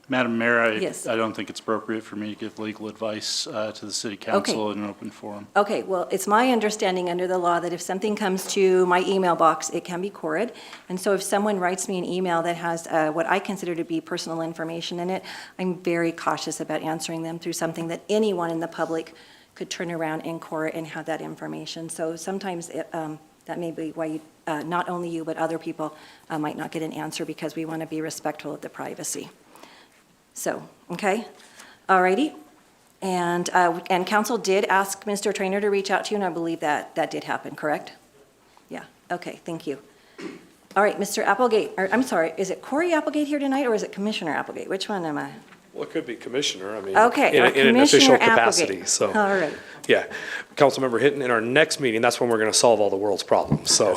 Madam Mayor, Yes. I don't think it's appropriate for me to give legal advice to the city council in an open forum. Okay, well, it's my understanding under the law that if something comes to my email box, it can be CORA'd. And so if someone writes me an email that has what I consider to be personal information in it, I'm very cautious about answering them through something that anyone in the public could turn around and CORA and have that information. So sometimes that may be why you, not only you, but other people might not get an answer because we want to be respectful of the privacy. So, okay, all righty. And council did ask Mr. Trainer to reach out to you, and I believe that did happen, correct? Yeah, okay, thank you. All right, Mr. Applegate, or I'm sorry, is it Corey Applegate here tonight, or is it Commissioner Applegate? Which one am I? Well, it could be commissioner, I mean. Okay, In an official Commissioner capacity, Applegate. so. All right. Yeah. Councilmember Hinton, in our next meeting, that's when we're going to solve all the world's problems, so.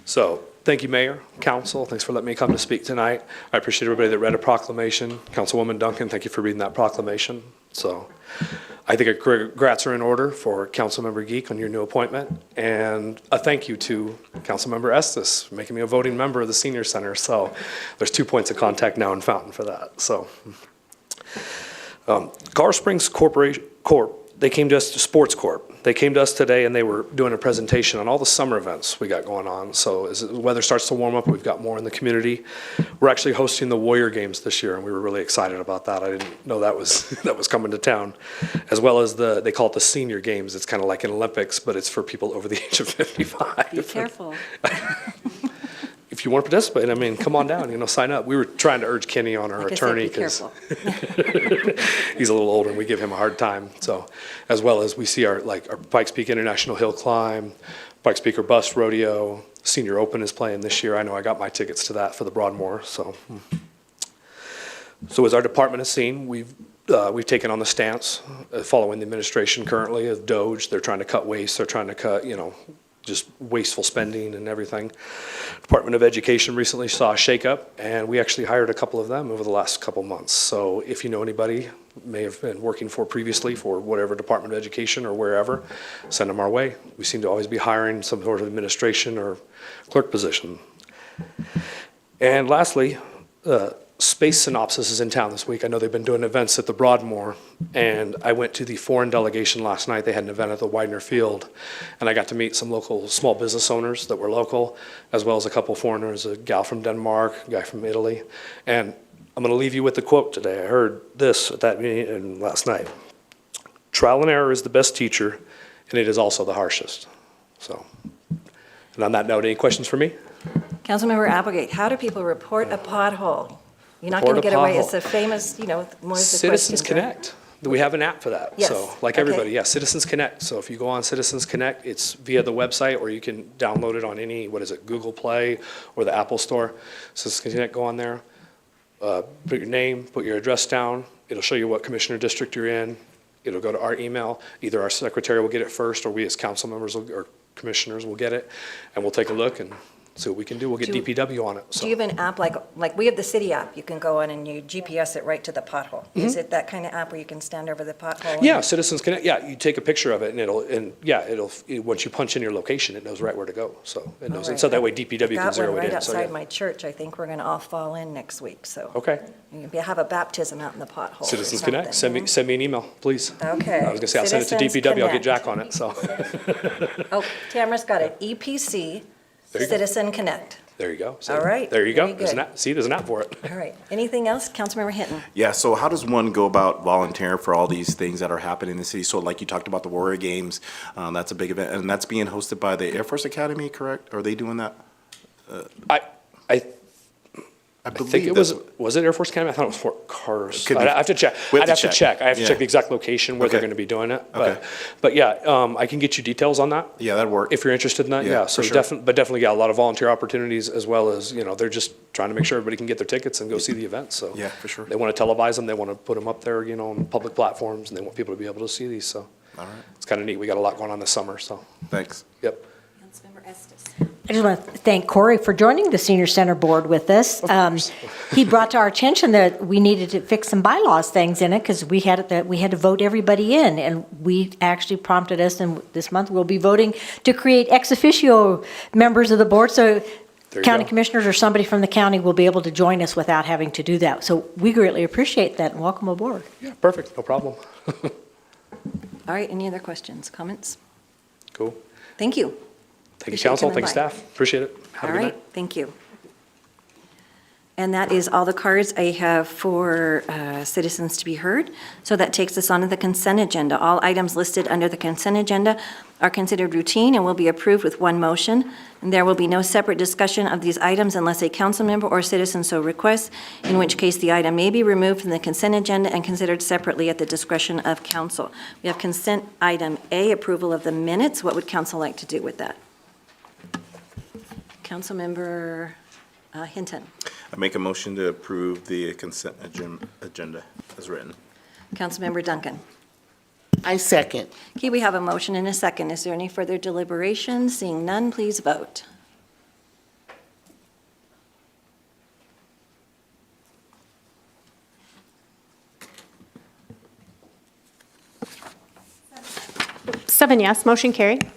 So, thank you, Mayor, Council, thanks for letting me come to speak tonight. I appreciate everybody that read a proclamation. Councilwoman Duncan, thank you for reading that proclamation. So, I think congrats are in order for Councilmember Geek on your new appointment, and a thank you to Councilmember Estes for making me a voting member of the Senior Center. So, there's 2 points of contact now in Fountain for that, so. Colorado Springs Corp, they came to us, Sports Corp. They came to us today and they were doing a presentation on all the summer events we got going on. So as the weather starts to warm up, we've got more in the community. We're actually hosting the Warrior Games this year, and we were really excited about that. I didn't know that was that was coming to town, as well as they call it the Senior Games. It's kind of like an Olympics, but it's for people over the age of 55. Be careful. If you want to participate, I mean, come on down, sign up. We were trying to urge Kenny on, our Like I said, attorney, be because careful. he's a little older and we give him a hard time. So, as well as we see our Pikes Peak International Hill Climb, Pikes Peak or Bust Rodeo, Senior Open is playing this year. I know I got my tickets to that for the Broadmoor, so. So as our department has seen, we've taken on the stance, following the administration currently of DOGE. They're trying to cut waste, they're trying to cut, just wasteful spending and everything. Department of Education recently saw a shakeup, and we actually hired a couple of them over the last couple months. So if you know anybody may have been working for previously for whatever Department of Education or wherever, send them our way. We seem to always be hiring some sort of administration or clerk position. And lastly, Space Synopsis is in town this week. I know they've been doing events at the Broadmoor, and I went to the foreign delegation last night. They had an event at the Widener Field, and I got to meet some local small business owners that were local, as well as a couple foreigners, a gal from Denmark, a guy from Italy. And I'm going to leave you with the quote today. I heard this at that meeting last night. Trial and error is the best teacher, and it is also the harshest. So, and on that note, any questions for me? Councilmember Applegate, how do people report a pothole? You're not going to get away. It's a famous, more of the questions. Citizens Connect. We have an app for that. Yes. So, like Okay. everybody, yeah, Citizens Connect. So if you go on Citizens Connect, it's via the website, or you can download it on any, Google Play or the Apple Store. Citizens Connect, go on there, put your name, put your address down. It'll show you what commissioner district you're in. It'll go to our email. Either our secretary will get it first, or we as council members or commissioners will get it, and we'll take a look and see what we can do. We'll get DPW on it. So. Do you have an app like we have the city app? You can go on and you GPS it right to the pothole. Is it that kind of app where you can stand over the pothole? and- Yeah, Citizens Connect. Yeah, you take a picture of it, and once you punch in your location, it knows right where to go. So it knows, All right. so that way DPW can Got zero one it right in. So, outside yeah. my church. I think we're going to all fall in next week, so. Okay. You can have a baptism out in the pothole. or Citizens Connect. something. Send me an email, please. Okay. I was gonna say I'll send it to Citizens DPW. I'll Connect. get Jack on it. So Oh, Tamara's got it. EPC, There you go. Citizen Connect. there you go. So, All right. There you go. Very There's an good. app. See, there's an app for it. All right. Anything else? Councilmember Hinton. Yeah, so how does one go about volunteering for all these things that are happening in the city? So like you talked about the Warrior Games, that's a big event, and that's being hosted by the Air Force Academy, correct? Are they doing that? I think it was it Air Force Academy? I thought it was Fort Carson. Could be. I have to check. We have I'd to have to check. check. I have to Yeah. check the exact location where they're Okay. going to be doing it. Okay. But yeah, I can get you details on that. Yeah, that'd work. If you're interested in that, Yeah, yeah. So for sure. definitely, yeah, a lot of volunteer opportunities, as well as, they're just trying to make sure everybody can get their tickets and go see the event. So Yeah, for sure. they want to televise them. They want to put them up there, on public platforms, and they want people to be able to see these. So All right. it's kind of neat. We got a lot going on this summer. So Thanks. yep. Councilmember Estes. I just want to thank Corey for joining the Senior Center Board with us. He brought to our attention that we needed to fix some bylaws things in it because we had to vote everybody in, and we actually prompted us, and this month we'll be voting to create ex officio members of the board, so county commissioners or somebody from the county will be able to join us without having to do that. So we greatly appreciate that, and welcome aboard. Yeah, perfect, no problem. All right, any other questions, comments? Cool. Thank you. Thank you, Appreciate council. coming Thank you, by. staff. Appreciate it. Have All a good right, night. thank you. And that is all the cards I have for citizens to be heard. So that takes us on to the consent agenda. All items listed under the consent agenda are considered routine and will be approved with one motion. And there will be no separate discussion of these items unless a council member or citizen so requests, in which case the item may be removed from the consent agenda and considered separately at the discretion of council. We have consent item A, approval of the minutes. What would council like to do with that? Councilmember Hinton. I make a motion to approve the consent agenda as written. Councilmember Duncan. I second. Okay, we have a motion and a second. Is there any further deliberation? Seeing none, please vote. Seven yes, motion carried.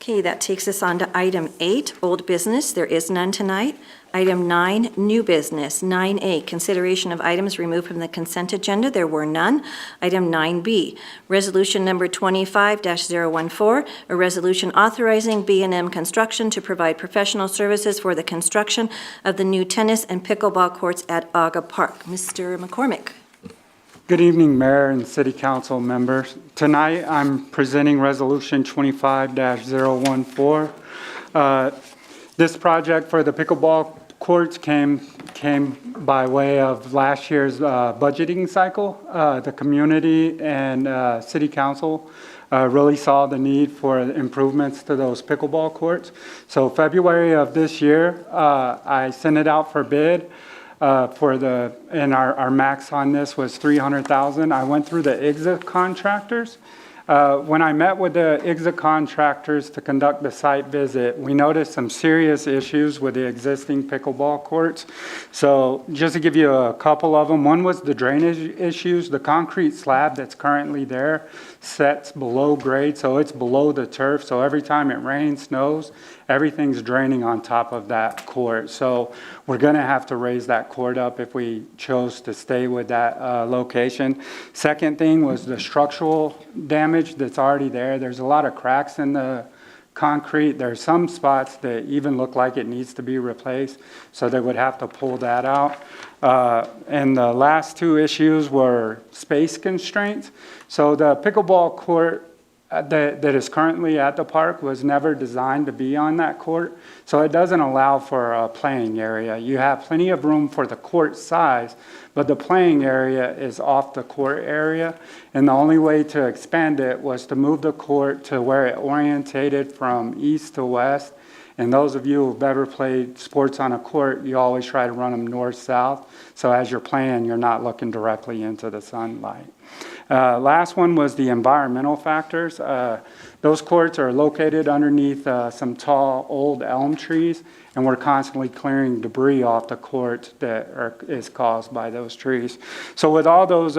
Okay, that takes us on to item 8, old business. There is none tonight. Item 9, new business. 9A, consideration of items removed from the consent agenda. There were none. Item 9B, resolution number 25-014, a resolution authorizing B&M Construction to provide professional services for the construction of the new tennis and pickleball courts at Aga Park. Mr. McCormick. Good evening, Mayor and City Council members. Tonight, I'm presenting Resolution 25-014. This project for the pickleball courts came by way of last year's budgeting cycle. The community and City Council really saw the need for improvements to those pickleball courts. So February of this year, I sent it out for bid. And our max on this was $300,000. I went through the IGZA contractors. When I met with the IGZA contractors to conduct the site visit, we noticed some serious issues with the existing pickleball courts. So just to give you a couple of them, one was the drainage issues. The concrete slab that's currently there sets below grade, so it's below the turf. So every time it rains, snows, everything's draining on top of that court. So we're going to have to raise that court up if we chose to stay with that location. Second thing was the structural damage that's already there. There's a lot of cracks in the concrete. There's some spots that even look like it needs to be replaced, so they would have to pull that out. And the last two issues were space constraints. So the pickleball court that is currently at the park was never designed to be on that court, so it doesn't allow for a playing area. You have plenty of room for the court size, but the playing area is off the court area, and the only way to expand it was to move the court to where it orientated from east to west. And those of you who've ever played sports on a court, you always try to run them north-south, so as you're playing, you're not looking directly into the sunlight. Last one was the environmental factors. Those courts are located underneath some tall, old elm trees, and we're constantly clearing debris off the court that is caused by those trees. So with all those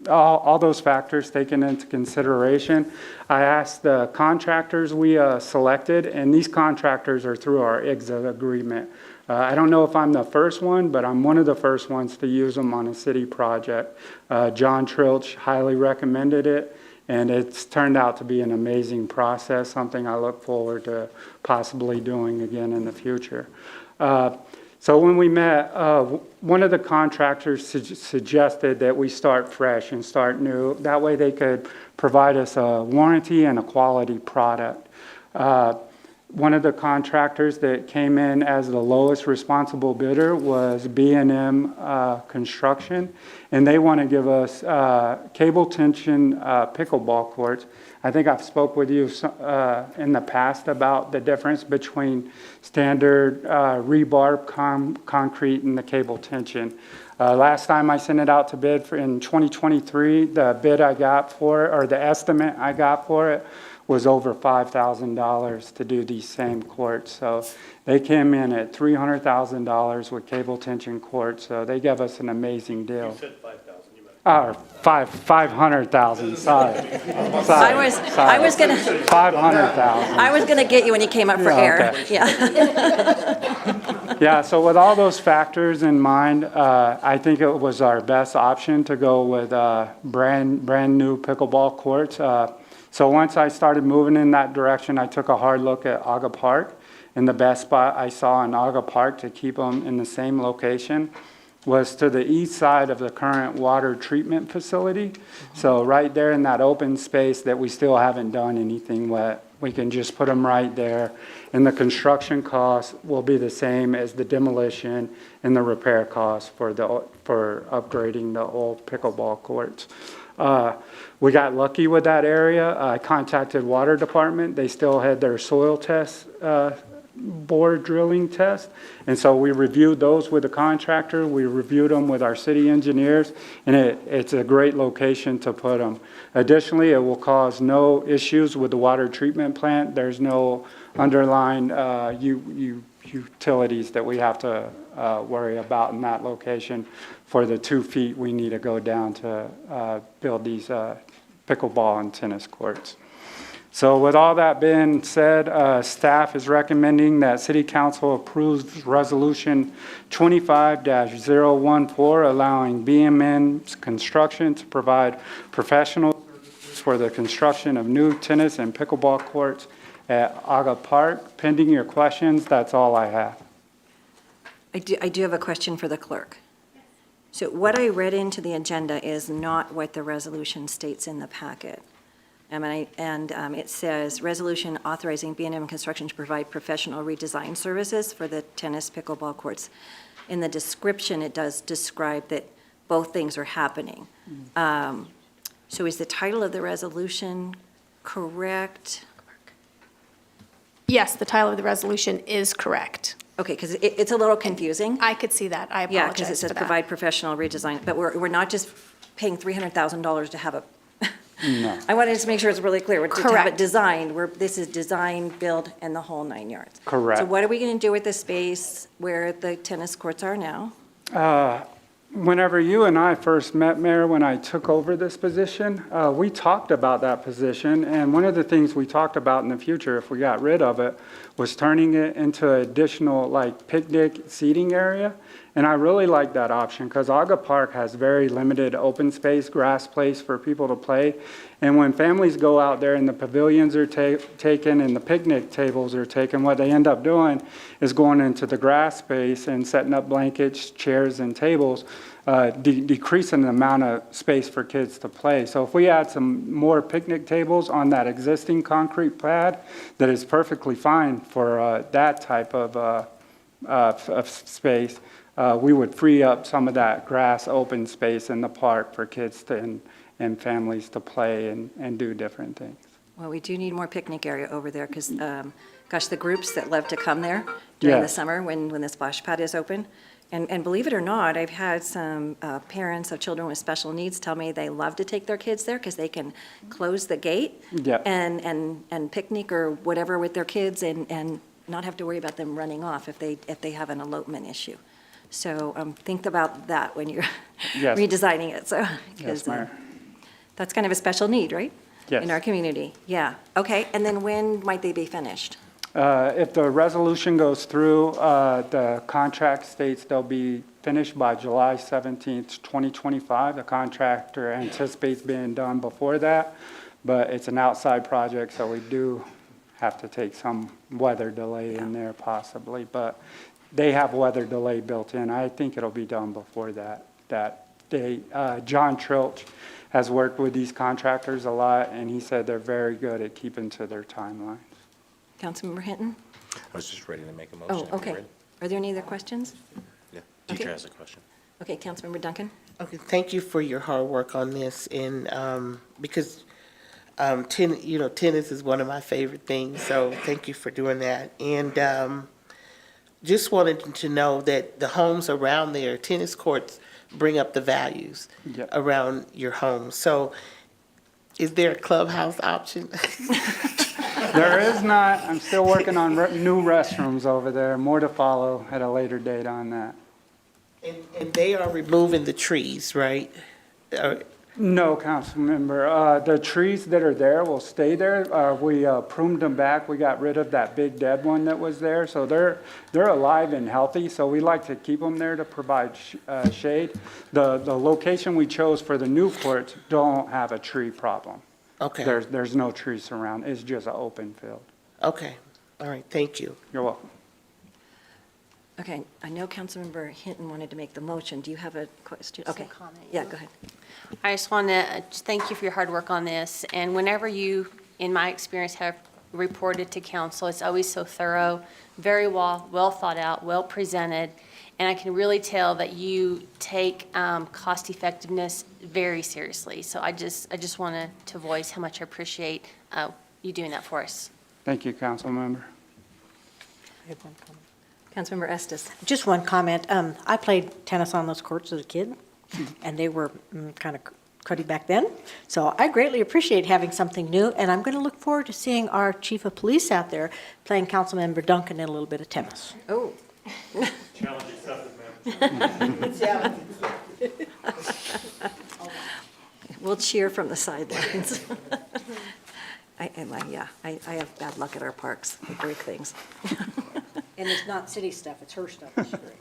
all those factors taken into consideration, I asked the contractors we selected, and these contractors are through our IGZA agreement. I don't know if I'm the first one, but I'm one of the first ones to use them on a city project. John Trilch highly recommended it, and it's turned out to be an amazing process, something I look forward to possibly doing again in the future. So when we met, one of the contractors suggested that we start fresh and start new. That way they could provide us a warranty and a quality product. one of the contractors that came in as the lowest responsible bidder was B&M Construction, and they want to give us cable tension pickleball courts. I think I've spoke with you in the past about the difference between standard rebar concrete and the cable tension. Last time I sent it out to bid in 2023, the bid I got for it, or the estimate I got for it, was over $5,000 to do these same courts. So they came in at $300,000 with cable tension courts, so they gave us an amazing deal. You said 5,000, you meant. 500,000, sorry. I was gonna. 500,000. I was gonna get you when you came up for air. Okay. Yeah. Yeah, so with all those factors in mind, I think it was our best option to go with brand new pickleball courts. So once I started moving in that direction, I took a hard look at Aga Park, and the best spot I saw in Aga Park to keep them in the same location was to the east side of the current water treatment facility. So right there in that open space that we still haven't done anything with, we can just put them right there. And the construction costs will be the same as the demolition and the repair costs for upgrading the old pickleball courts. We got lucky with that area. I contacted Water Department. They still had their soil test, bore drilling test. And so we reviewed those with the contractor. We reviewed them with our city engineers, and it's a great location to put them. Additionally, it will cause no issues with the water treatment plant. There's no underlying utilities that we have to worry about in that location for the 2 feet we need to go down to build these pickleball and tennis courts. So with all that being said, staff is recommending that City Council approves Resolution 25-014, allowing BMN Construction to provide professional services for the construction of new tennis and pickleball courts at Aga Park. Pending your questions, that's all I have. I do have a question for the clerk. So what I read into the agenda is not what the resolution states in the packet. It says, resolution authorizing B&M Construction to provide professional redesign services for the tennis pickleball courts. In the description, it does describe that both things are happening. So is the title of the resolution correct? Yes, the title of the resolution is correct. Okay, because it's a little confusing. I could see that. I apologize Yeah, because it says for that. provide professional redesign, but we're not just paying $300,000 to have a, No. I wanted to make sure it's really clear. To have it Correct. designed, this is design, build, and the whole 9 yards. Correct. So what are we going to do with the space where the tennis courts are now? Whenever you and I first met, Mayor, when I took over this position, we talked about that position, and one of the things we talked about in the future, if we got rid of it, was turning it into additional like picnic seating area. And I really like that option because Aga Park has very limited open space, grass place for people to play. And when families go out there and the pavilions are taken and the picnic tables are taken, what they end up doing is going into the grass space and setting up blankets, chairs, and tables, decreasing the amount of space for kids to play. So if we add some more picnic tables on that existing concrete pad, that is perfectly fine for that type of space. We would free up some of that grass open space in the park for kids and families to play and do different things. Well, we do need more picnic area over there because, gosh, the groups that love to come there during the Yes. summer when the splash pad is open. And believe it or not, I've had some parents of children with special needs tell me they love to take their kids there because they can close the gate Yeah. and picnic or whatever with their kids and not have to worry about them running off if they have an elopement issue. So think about that when you're Yes. redesigning it. So Yes, 'cause, Mayor. that's kind of a special need, right? Yes. In our community, yeah. Okay, and then when might they be finished? If the resolution goes through, the contract states they'll be finished by July 17th, 2025. The contractor anticipates being done before that, but it's an outside project, so we do have to take some weather delay in there possibly, but they have weather delay built in. I think it'll be done before that date. John Trilch has worked with these contractors a lot, and he said they're very good at keeping to their timelines. Councilmember Hinton? I was just ready to make a motion. Oh, if you're okay. ready. Are there any other questions? Yeah, Okay. teacher has a question. Okay, Councilmember Duncan? Okay, thank you for your hard work on this, and because tennis is one of my favorite things, so thank you for doing that. And just wanted to know that the homes around there, tennis courts bring up the values Yep. around your home. So is there a clubhouse option? There is not. I'm still working on new restrooms over there. More to follow at a later date on that. And they are removing the trees, right? No, Councilmember. The trees that are there will stay there. We pruned them back. We got rid of that big dead one that was there. So they're alive and healthy. So we like to keep them there to provide shade. The location we chose for the new courts don't have a tree problem. Okay. There's no trees around. It's just an open field. Okay, all right, thank you. You're welcome. Okay, I know Councilmember Hinton wanted to make the motion. Do you have a question? Okay. Yeah, go ahead. I just want to thank you for your hard work on this. And whenever you, in my experience, have reported to council, it's always so thorough, very well thought out, well presented. And I can really tell that you take cost effectiveness very seriously. So I just wanted to voice how much I appreciate you doing that for us. Thank you, Councilmember. Councilmember Estes? Just one comment. I played tennis on those courts as a kid, and they were kind of cruddy back then. So I greatly appreciate having something new, and I'm going to look forward to seeing our chief of police out there playing Councilmember Duncan in a little bit of tennis. Oh. Challenge accepted, ma'am. We'll cheer from the sidelines. I have bad luck at our parks. I break things. And it's not city stuff, it's her stuff.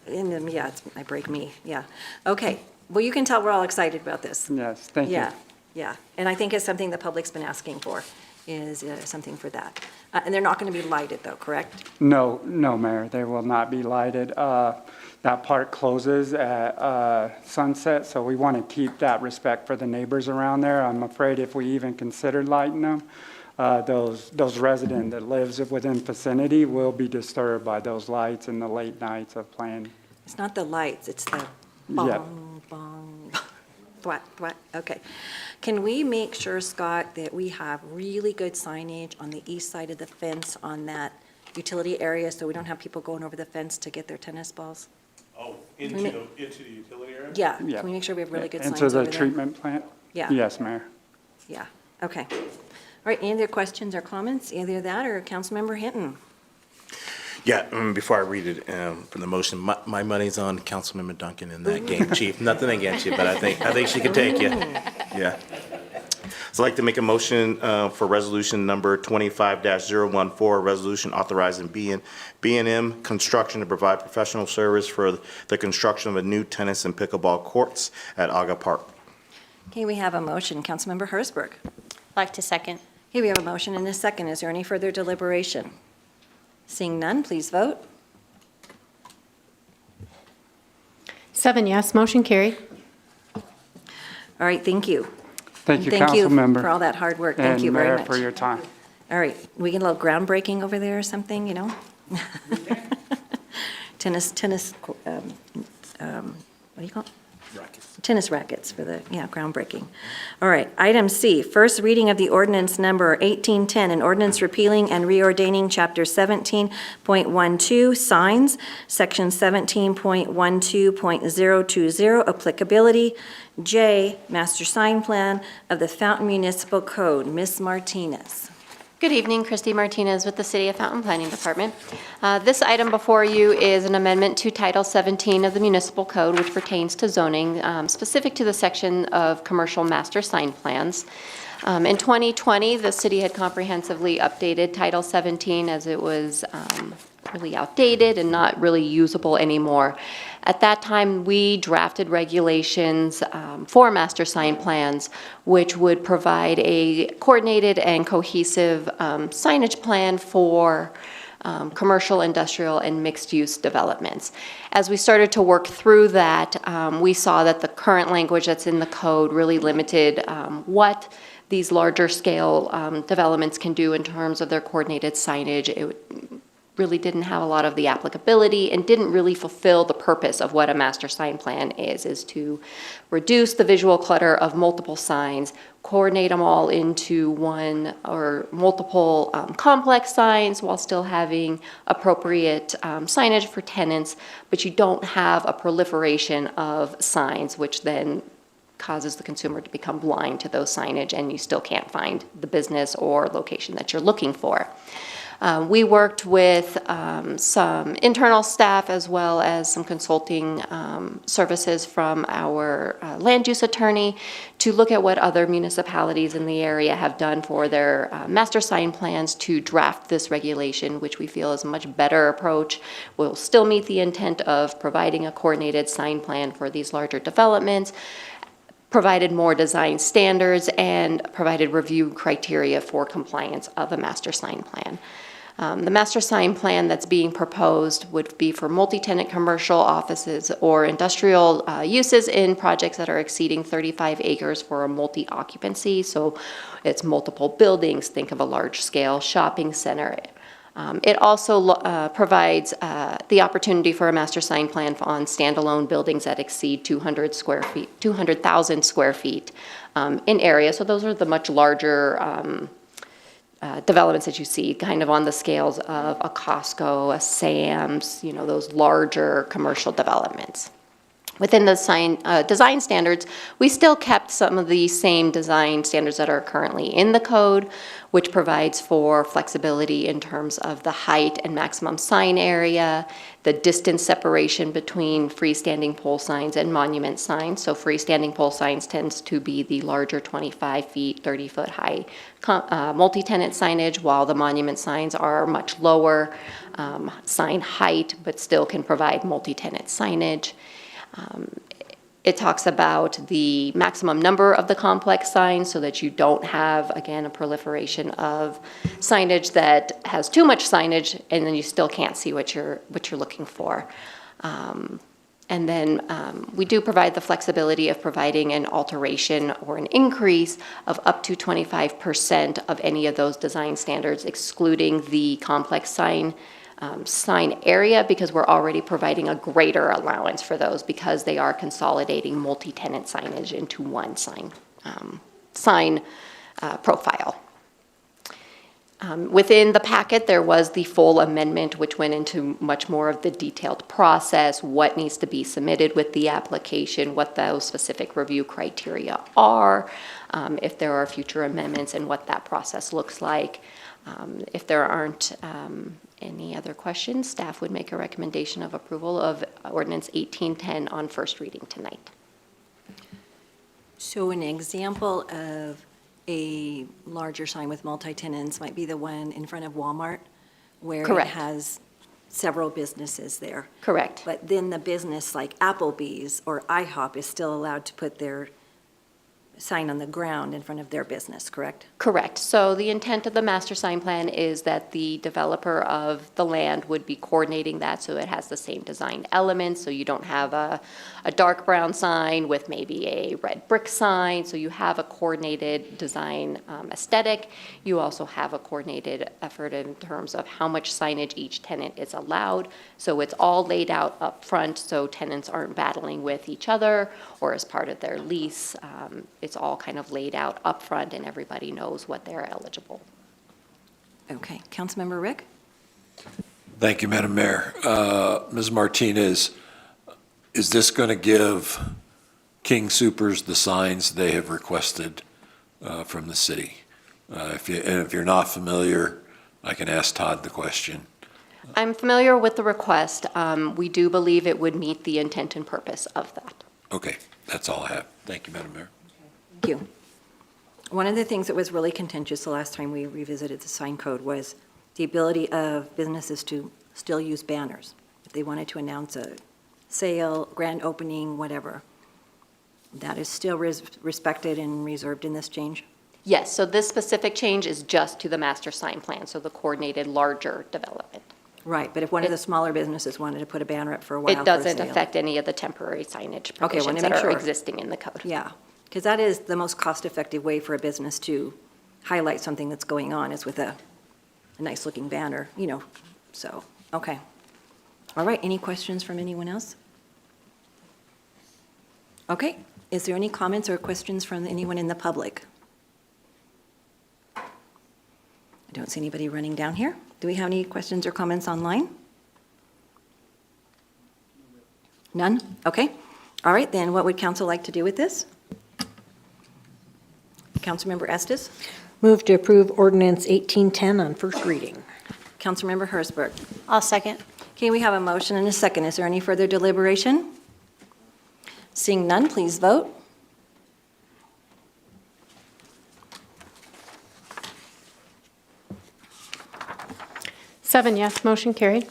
And yeah, I break me, yeah. Okay, well, you can tell we're all excited about this. Yes, thank you. Yeah, yeah. And I think it's something the public's been asking for, is something for that. And they're not going to be lighted though, correct? No, Mayor, they will not be lighted. That park closes at sunset, so we want to keep that respect for the neighbors around there. I'm afraid if we even considered lighting them, those residents that lives within vicinity will be disturbed by those lights and the late nights of playing. It's not the lights, it's the Yep. bong, bong, thwack, thwack. Okay. Can we make sure, Scott, that we have really good signage on the east side of the fence on that utility area so we don't have people going over the fence to get their tennis balls? Oh, Can into we the utility area? Yeah, Yeah. can we make sure we have really good signs Into over the there? treatment plant? Yeah. Yes, Mayor. Yeah, okay. All right, any other questions or comments, either that or Councilmember Hinton? Yeah, before I read it from the motion, my money's on Councilmember Duncan in that game, Chief. Nothing against you, but I think she can take you. Yeah. So I'd like to make a motion for resolution number 25-014, a resolution authorizing B&M Construction to provide professional service for the construction of a new tennis and pickleball courts at Aga Park. Okay, we have a motion. Councilmember Hersberg. Like to second. Okay, we have a motion and a second. Is there any further deliberation? Seeing none, please vote. 7 yes, motion carried. All right, thank you. Thank you, Thank you Councilmember. for all that hard work. Thank you very And much. Mayor, for your time. All right, we get a little groundbreaking over there or something, you know? Tennis, what do you call it? Tennis rackets for the, yeah, groundbreaking. All right, item C, first reading of the ordinance number 1810, an ordinance repealing and reordaining Chapter 17.12, signs, Section 17.12.020, applicability, J, master sign plan of the Fountain Municipal Code. Ms. Martinez. Good evening, Christy Martinez with the City of Fountain Planning Department. This item before you is an amendment to Title 17 of the Municipal Code, which pertains to zoning, specific to the section of commercial master sign plans. In 2020, the city had comprehensively updated Title 17 as it was really outdated and not really usable anymore. At that time, we drafted regulations for master sign plans, which would provide a coordinated and cohesive signage plan for commercial, industrial, and mixed-use developments. As we started to work through that, we saw that the current language that's in the code really limited what these larger scale developments can do in terms of their coordinated signage. It really didn't have a lot of the applicability and didn't really fulfill the purpose of what a master sign plan is to reduce the visual clutter of multiple signs, coordinate them all into one or multiple complex signs while still having appropriate signage for tenants, but you don't have a proliferation of signs, which then causes the consumer to become blind to those signage and you still can't find the business or location that you're looking for. We worked with some internal staff as well as some consulting services from our land use attorney to look at what other municipalities in the area have done for their master sign plans to draft this regulation, which we feel is a much better approach. Will still meet the intent of providing a coordinated sign plan for these larger developments, provided more design standards, and provided review criteria for compliance of a master sign plan. The master sign plan that's being proposed would be for multi-tenant commercial offices or industrial uses in projects that are exceeding 35 acres for a multi-occupancy. So it's multiple buildings. Think of a large-scale shopping center. It also provides the opportunity for a master sign plan on standalone buildings that exceed 200,000 square feet in area. So those are the much larger developments that you see, kind of on the scales of a Costco, a Sam's, those larger commercial developments. Within the design standards, we still kept some of the same design standards that are currently in the code, which provides for flexibility in terms of the height and maximum sign area, the distance separation between freestanding pole signs and monument signs. So freestanding pole signs tends to be the larger 25 feet, 30-foot high multi-tenant signage, while the monument signs are much lower sign height, but still can provide multi-tenant signage. It talks about the maximum number of the complex signs so that you don't have, again, a proliferation of signage that has too much signage and then you still can't see what you're looking for. And then we do provide the flexibility of providing an alteration or an increase of up to 25% of any of those design standards, excluding the complex sign area, because we're already providing a greater allowance for those because they are consolidating multi-tenant signage into one sign profile. Within the packet, there was the full amendment, which went into much more of the detailed process, what needs to be submitted with the application, what those specific review criteria are, if there are future amendments, and what that process looks like. If there aren't any other questions, staff would make a recommendation of approval of Ordinance 1810 on first reading tonight. So an example of a larger sign with multi-tenants might be the one in front of Walmart, where Correct. it has several businesses there. Correct. But then the business like Applebee's or IHOP is still allowed to put their sign on the ground in front of their business, correct? Correct. So the intent of the master sign plan is that the developer of the land would be coordinating that so it has the same design elements, so you don't have a dark brown sign with maybe a red brick sign, so you have a coordinated design aesthetic. You also have a coordinated effort in terms of how much signage each tenant is allowed, so it's all laid out up front so tenants aren't battling with each other or as part of their lease. It's all kind of laid out up front and everybody knows what they're eligible. Okay, Councilmember Rick? Thank you, Madam Mayor. Ms. Martinez, is this going to give King Soopers the signs they have requested from the city? If you're not familiar, I can ask Todd the question. I'm familiar with the request. We do believe it would meet the intent and purpose of that. Okay, that's all I have. Thank you, Madam Mayor. Thank you. One of the things that was really contentious the last time we revisited the sign code was the ability of businesses to still use banners. If they wanted to announce a sale, grand opening, whatever. That is still respected and reserved in this change? Yes, so this specific change is just to the master sign plan, so the coordinated larger development. Right, but if one of the smaller businesses wanted to put a banner up for a while It for a doesn't sale. affect any of the temporary signage Okay, wanna provisions that make are sure. existing in the code. Yeah, because that is the most cost-effective way for a business to highlight something that's going on, is with a nice-looking banner, you know, so, okay. All right, any questions from anyone else? Okay, is there any comments or questions from anyone in the public? I don't see anybody running down here. Do we have any questions or comments online? None? Okay. All right, then what would council like to do with this? Councilmember Estes? Move to approve ordinance 1810 on first reading. Councilmember Hertzberg? I'll second. Okay, we have a motion and a second. Is there any further deliberation? Seeing none, please vote. Seven yes, motion carried.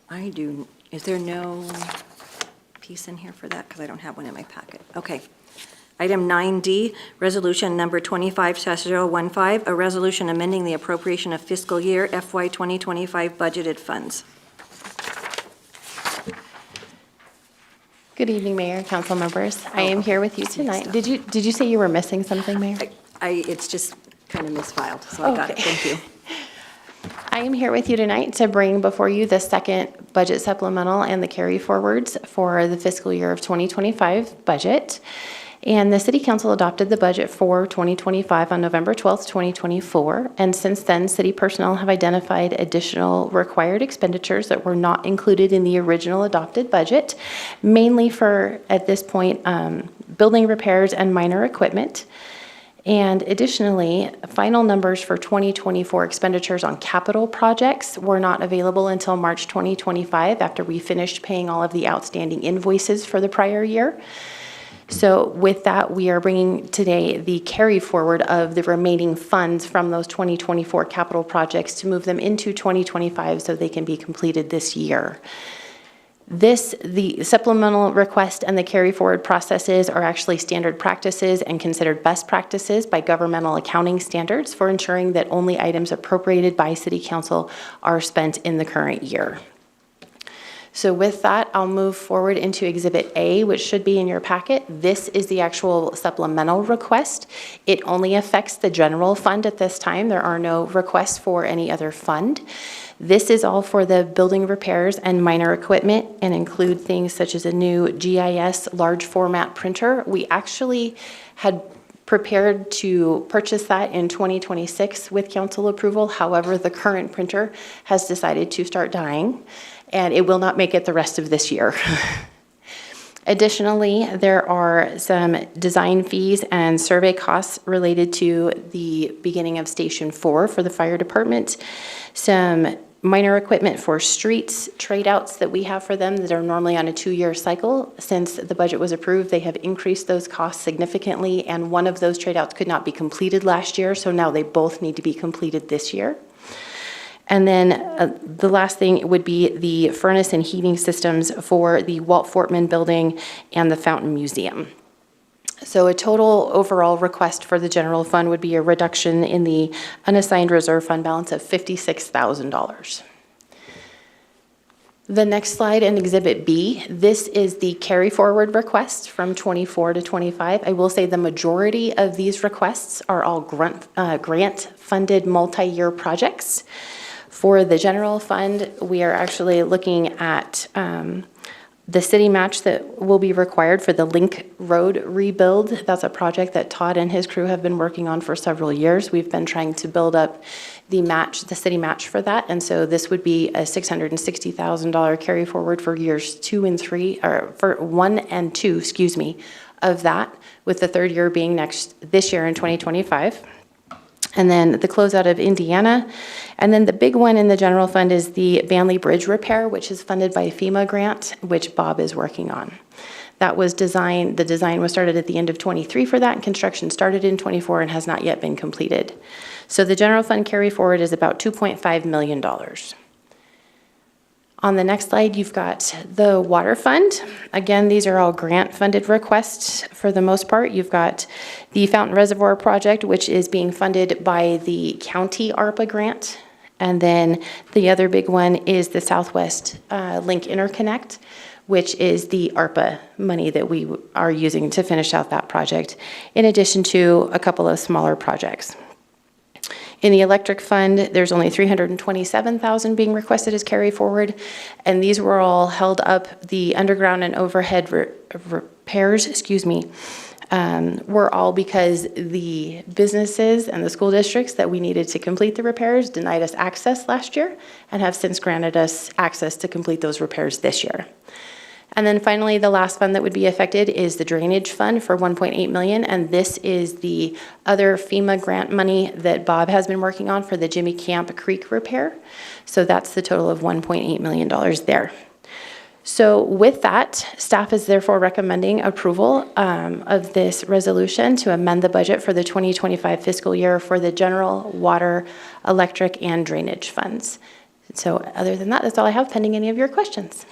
I do, is there no piece in here for that? Because I don't have one in my packet. Okay. Item 9D, resolution number 25-015, a resolution amending the appropriation of fiscal year FY 2025 budgeted funds. Good evening, Mayor, council members. I am here with you tonight. Did you say you were missing something, Mayor? It's just kind of misfiled, so I got it. Okay. Thank you. I am here with you tonight to bring before you the second budget supplemental and the carry forwards for the fiscal year of 2025 budget. And the City Council adopted the budget for 2025 on November 12th, 2024. And since then, city personnel have identified additional required expenditures that were not included in the original adopted budget, mainly for, at this point, building repairs and minor equipment. And additionally, final numbers for 2024 expenditures on capital projects were not available until March 2025, after we finished paying all of the outstanding invoices for the prior year. So with that, we are bringing today the carry forward of the remaining funds from those 2024 capital projects to move them into 2025 so they can be completed this year. The supplemental request and the carry forward processes are actually standard practices and considered best practices by governmental accounting standards for ensuring that only items appropriated by City Council are spent in the current year. So with that, I'll move forward into Exhibit A, which should be in your packet. This is the actual supplemental request. It only affects the general fund at this time. There are no requests for any other fund. This is all for the building repairs and minor equipment, and include things such as a new GIS large format printer. We actually had prepared to purchase that in 2026 with council approval. However, the current printer has decided to start dying, and it will not make it the rest of this year. Additionally, there are some design fees and survey costs related to the beginning of Station 4 for the fire department. Some minor equipment for streets, trade-outs that we have for them that are normally on a 2-year cycle. Since the budget was approved, they have increased those costs significantly, and one of those trade-outs could not be completed last year, so now they both need to be completed this year. And then the last thing would be the furnace and heating systems for the Walt Fortman Building and the Fountain Museum. So a total overall request for the general fund would be a reduction in the unassigned reserve fund balance of $56,000. The next slide in Exhibit B, this is the carry forward request from 24 to 25. I will say the majority of these requests are all grant-funded multi-year projects. For the general fund, we are actually looking at the city match that will be required for the Link Road rebuild. That's a project that Todd and his crew have been working on for several years. We've been trying to build up the city match for that, and so this would be a $660,000 carry forward for years 2 and 3, or for 1 and 2, excuse me, of that, with the third year being this year in 2025. And then the closeout of Indiana. And then the big one in the general fund is the Vanley Bridge repair, which is funded by a FEMA grant, which Bob is working on. That was the design was started at the end of 23 for that, and construction started in 24 and has not yet been completed. So the general fund carry forward is about $2.5 million. On the next slide, you've got the water fund. Again, these are all grant-funded requests for the most part. You've got the Fountain Reservoir project, which is being funded by the county ARPA grant. And then the other big one is the Southwest Link Interconnect, which is the ARPA money that we are using to finish out that project, in addition to a couple of smaller projects. In the electric fund, there's only $327,000 being requested as carry forward, and these were all held up. The underground and overhead repairs, were all because the businesses and the school districts that we needed to complete the repairs denied us access last year and have since granted us access to complete those repairs this year. And then finally, the last fund that would be affected is the drainage fund for $1.8 million, and this is the other FEMA grant money that Bob has been working on for the Jimmy Camp Creek repair. So that's the total of $1.8 million there. So with that, staff is therefore recommending approval of this resolution to amend the budget for the 2025 fiscal year for the general, water, electric, and drainage funds. So other than that, that's all I have, pending any of your questions.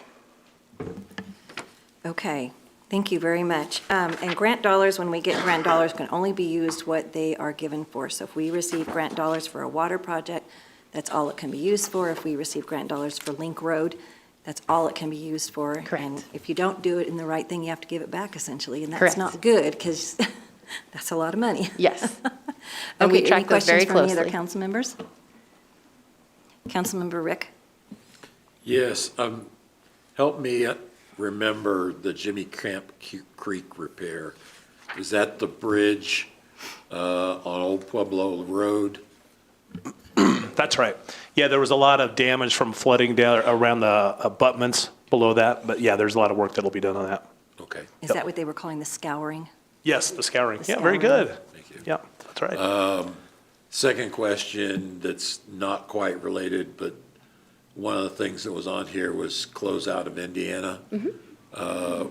Okay, thank you very much. And grant dollars, when we get grant dollars, can only be used what they are given for. So if we receive grant dollars for a water project, that's all it can be used for. If we receive grant dollars for Link Road, that's all it can be used for. Correct. And if you don't do it in the right thing, you have to give it back essentially, and that's Correct. not good, because that's a lot of money. Yes. And we Okay, track any those very questions from any other closely. council members? Councilmember Rick? Yes, help me remember the Jimmy Camp Creek repair. Is that the bridge on Old Pueblo Road? That's right. Yeah, there was a lot of damage from flooding down around the abutments below that, but yeah, there's a lot of work that'll be done on that. Okay. Is that what they were calling the scouring? Yes, the scouring. The Yeah, very scouring. good. Thank you. Yeah, that's right. Second question that's not quite related, but one of the things that was on here was closeout of Indiana. If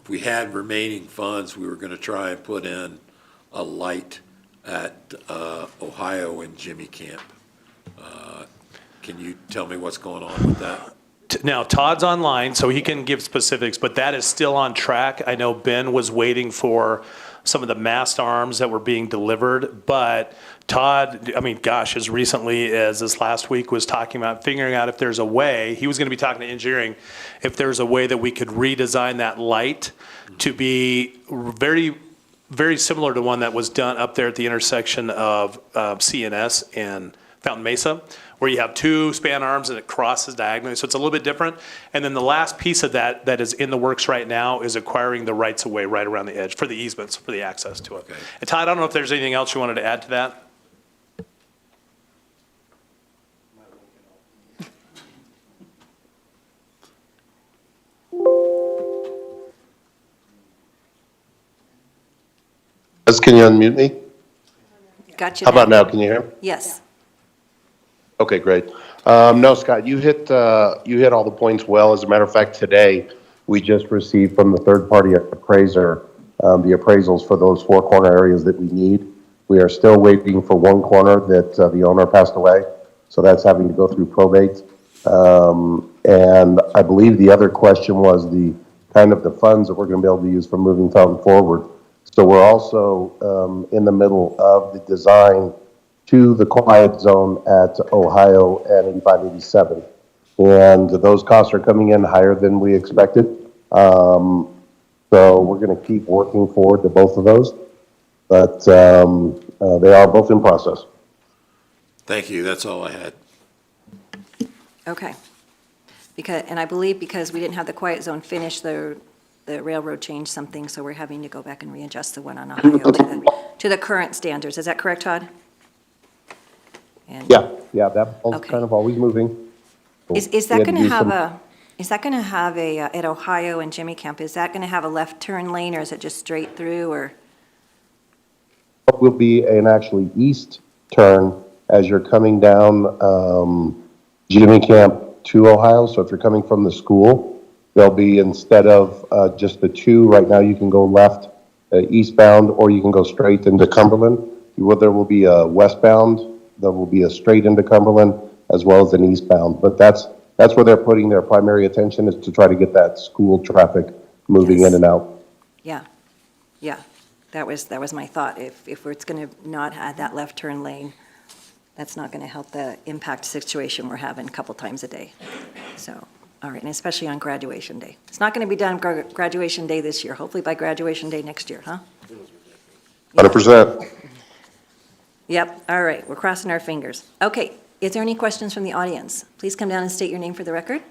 we had remaining funds, we were going to try and put in a light at Ohio and Jimmy Camp. Can you tell me what's going on with that? Now, Todd's online, so he can give specifics, but that is still on track. I know Ben was waiting for some of the mast arms that were being delivered, but Todd, I mean, gosh, as recently as this last week was talking about figuring out if there's a way, he was going to be talking to engineering, if there's a way that we could redesign that light to be very, very similar to one that was done up there at the intersection of CNS and Fountain Mesa, where you have two span arms and it crosses diagonally, so it's a little bit different. And then the last piece of that that is in the works right now is acquiring the rights of way right around the edge for the easements, for the access to it. Okay. And Todd, I don't know if there's anything else you wanted to add to that? Can you unmute me? Gotcha. How about now? Can you hear me? Yes. Okay, great. No, Scott, you hit all the points well. As a matter of fact, today, we just received from the third-party appraiser, the appraisals for those four corner areas that we need. We are still waiting for one corner that the owner passed away, so that's having to go through probate. And I believe the other question was the kind of the funds that we're going to be able to use for moving Fountain forward. So we're also in the middle of the design to the quiet zone at Ohio and 8587. And those costs are coming in higher than we expected. So we're going to keep working forward to both of those, but they are both in process. Thank you, that's all I had. Okay. And I believe because we didn't have the quiet zone finished, the railroad changed something, so we're having to go back and readjust the one on Ohio to the current standards. Is that correct, Todd? And Yeah, that ball's Okay. kind of always moving. Is that going to have at Ohio and Jimmy Camp, is that going to have a left turn lane, or is it just straight through, or? Will be an actually east turn as you're coming down Jimmy Camp to Ohio. So if you're coming from the school, there'll be, instead of just the two, right now you can go left eastbound, or you can go straight into Cumberland. There will be a westbound, there will be a straight into Cumberland, as well as an eastbound. But that's where they're putting their primary attention, is to try to get that school traffic moving in and out. Yeah, yeah, that was my thought. If it's going to not add that left turn lane, that's not going to help the impact situation we're having a couple times a day. So, all right, and especially on graduation day. It's not going to be done graduation day this year, hopefully by graduation day next year, huh? 100%. Yep, all right, we're crossing our fingers. Okay, is there any questions from the audience? Please come down and state your name for the record.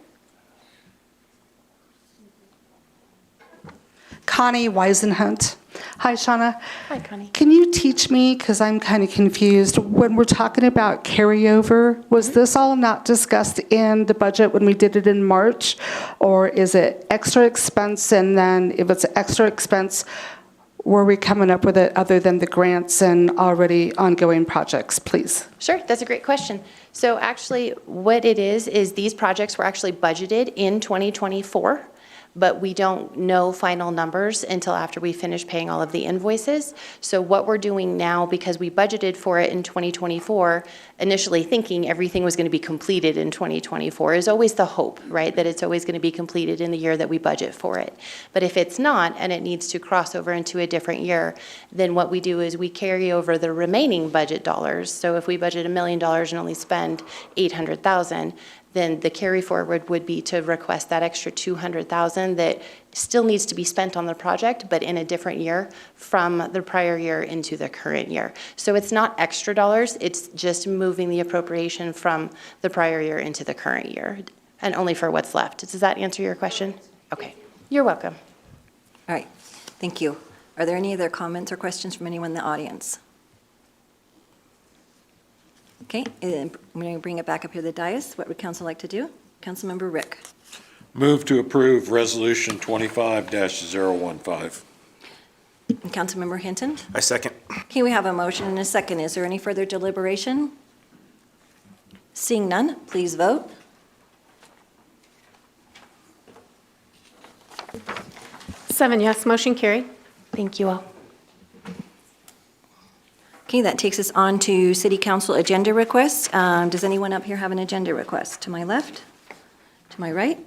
Connie Weisenhunt. Hi, Shauna. Hi, Connie. Can you teach me, because I'm kind of confused, when we're talking about carryover, was this all not discussed in the budget when we did it in March? Or is it extra expense, and then if it's extra expense, were we coming up with it other than the grants and already ongoing projects, please? Sure, that's a great question. So actually, what it is these projects were actually budgeted in 2024, but we don't know final numbers until after we finish paying all of the invoices. So what we're doing now, because we budgeted for it in 2024, initially thinking everything was going to be completed in 2024, is always the hope, right? That it's always going to be completed in the year that we budget for it. But if it's not, and it needs to cross over into a different year, then what we do is we carry over the remaining budget dollars. So if we budget $1 million and only spend $800,000, then the carry forward would be to request that extra $200,000 that still needs to be spent on the project, but in a different year from the prior year into the current year. So it's not extra dollars, it's just moving the appropriation from the prior year into the current year, and only for what's left. Does that answer your question? Okay, you're welcome. All right, thank you. Are there any other comments or questions from anyone in the audience? Okay, I'm going to bring it back up here to the dais. What would council like to do? Councilmember Rick. Move to approve Resolution 25-015. And Councilmember Hinton. I second. Okay, we have a motion and a second. Is there any further deliberation? Seeing none, please vote. Seven yes, motion carried. Thank you all. Okay, that takes us on to city council agenda requests. Does anyone up here have an agenda request? To my left? To my right?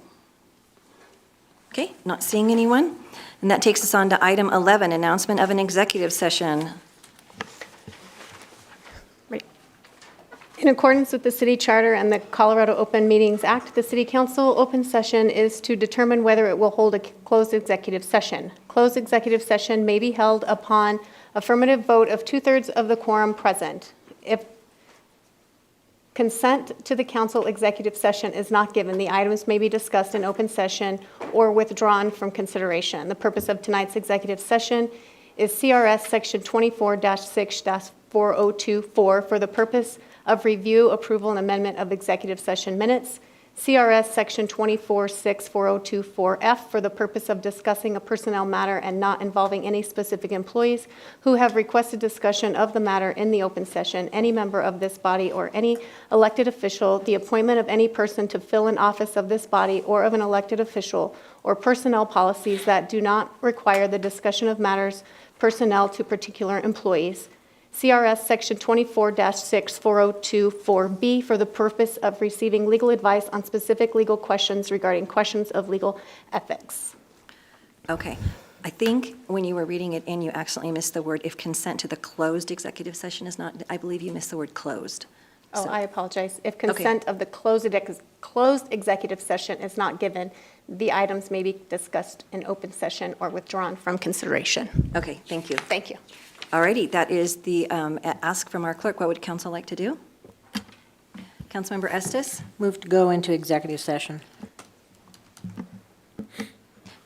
Okay, not seeing anyone. And that takes us on to item 11, announcement of an executive session. In accordance with the city charter and the Colorado Open Meetings Act, the city council open session is to determine whether it will hold a closed executive session. Closed executive session may be held upon affirmative vote of 2/3 of the quorum present. If consent to the council executive session is not given, the items may be discussed in open session or withdrawn from consideration. The purpose of tonight's executive session is CRS Section 24-6-4024 for the purpose of review, approval, and amendment of executive session minutes. CRS Section 24-6-4024F for the purpose of discussing a personnel matter and not involving any specific employees who have requested discussion of the matter in the open session, any member of this body or any elected official, the appointment of any person to fill an office of this body or of an elected official, or personnel policies that do not require the discussion of matters personnel to particular employees. CRS Section 24-6-4024B for the purpose of receiving legal advice on specific legal questions regarding questions of legal ethics. Okay. I think when you were reading it in, you accidentally missed the word, if consent to the closed executive session is not, I believe you missed the word closed. Oh, So- I apologize. If consent of the closed executive session is not given, the items may be discussed in open session or withdrawn from consideration. Okay, thank you. Thank you. All righty, that is the ask from our clerk. What would council like to do? Councilmember Estes? Move to go into executive session.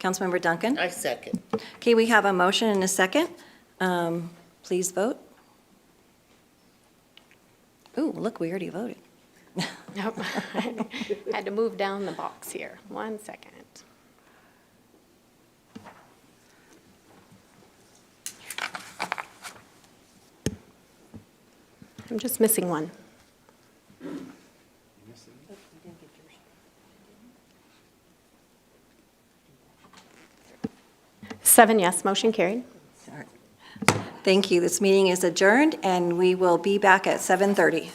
Councilmember Duncan? I second. Okay, we have a motion and a second. Please vote. Ooh, look, we already voted. Nope. Had to move down the box here. 1 second. I'm just missing one. Seven yes, motion carried. Thank you. This meeting is adjourned, and we will be back at 7:30.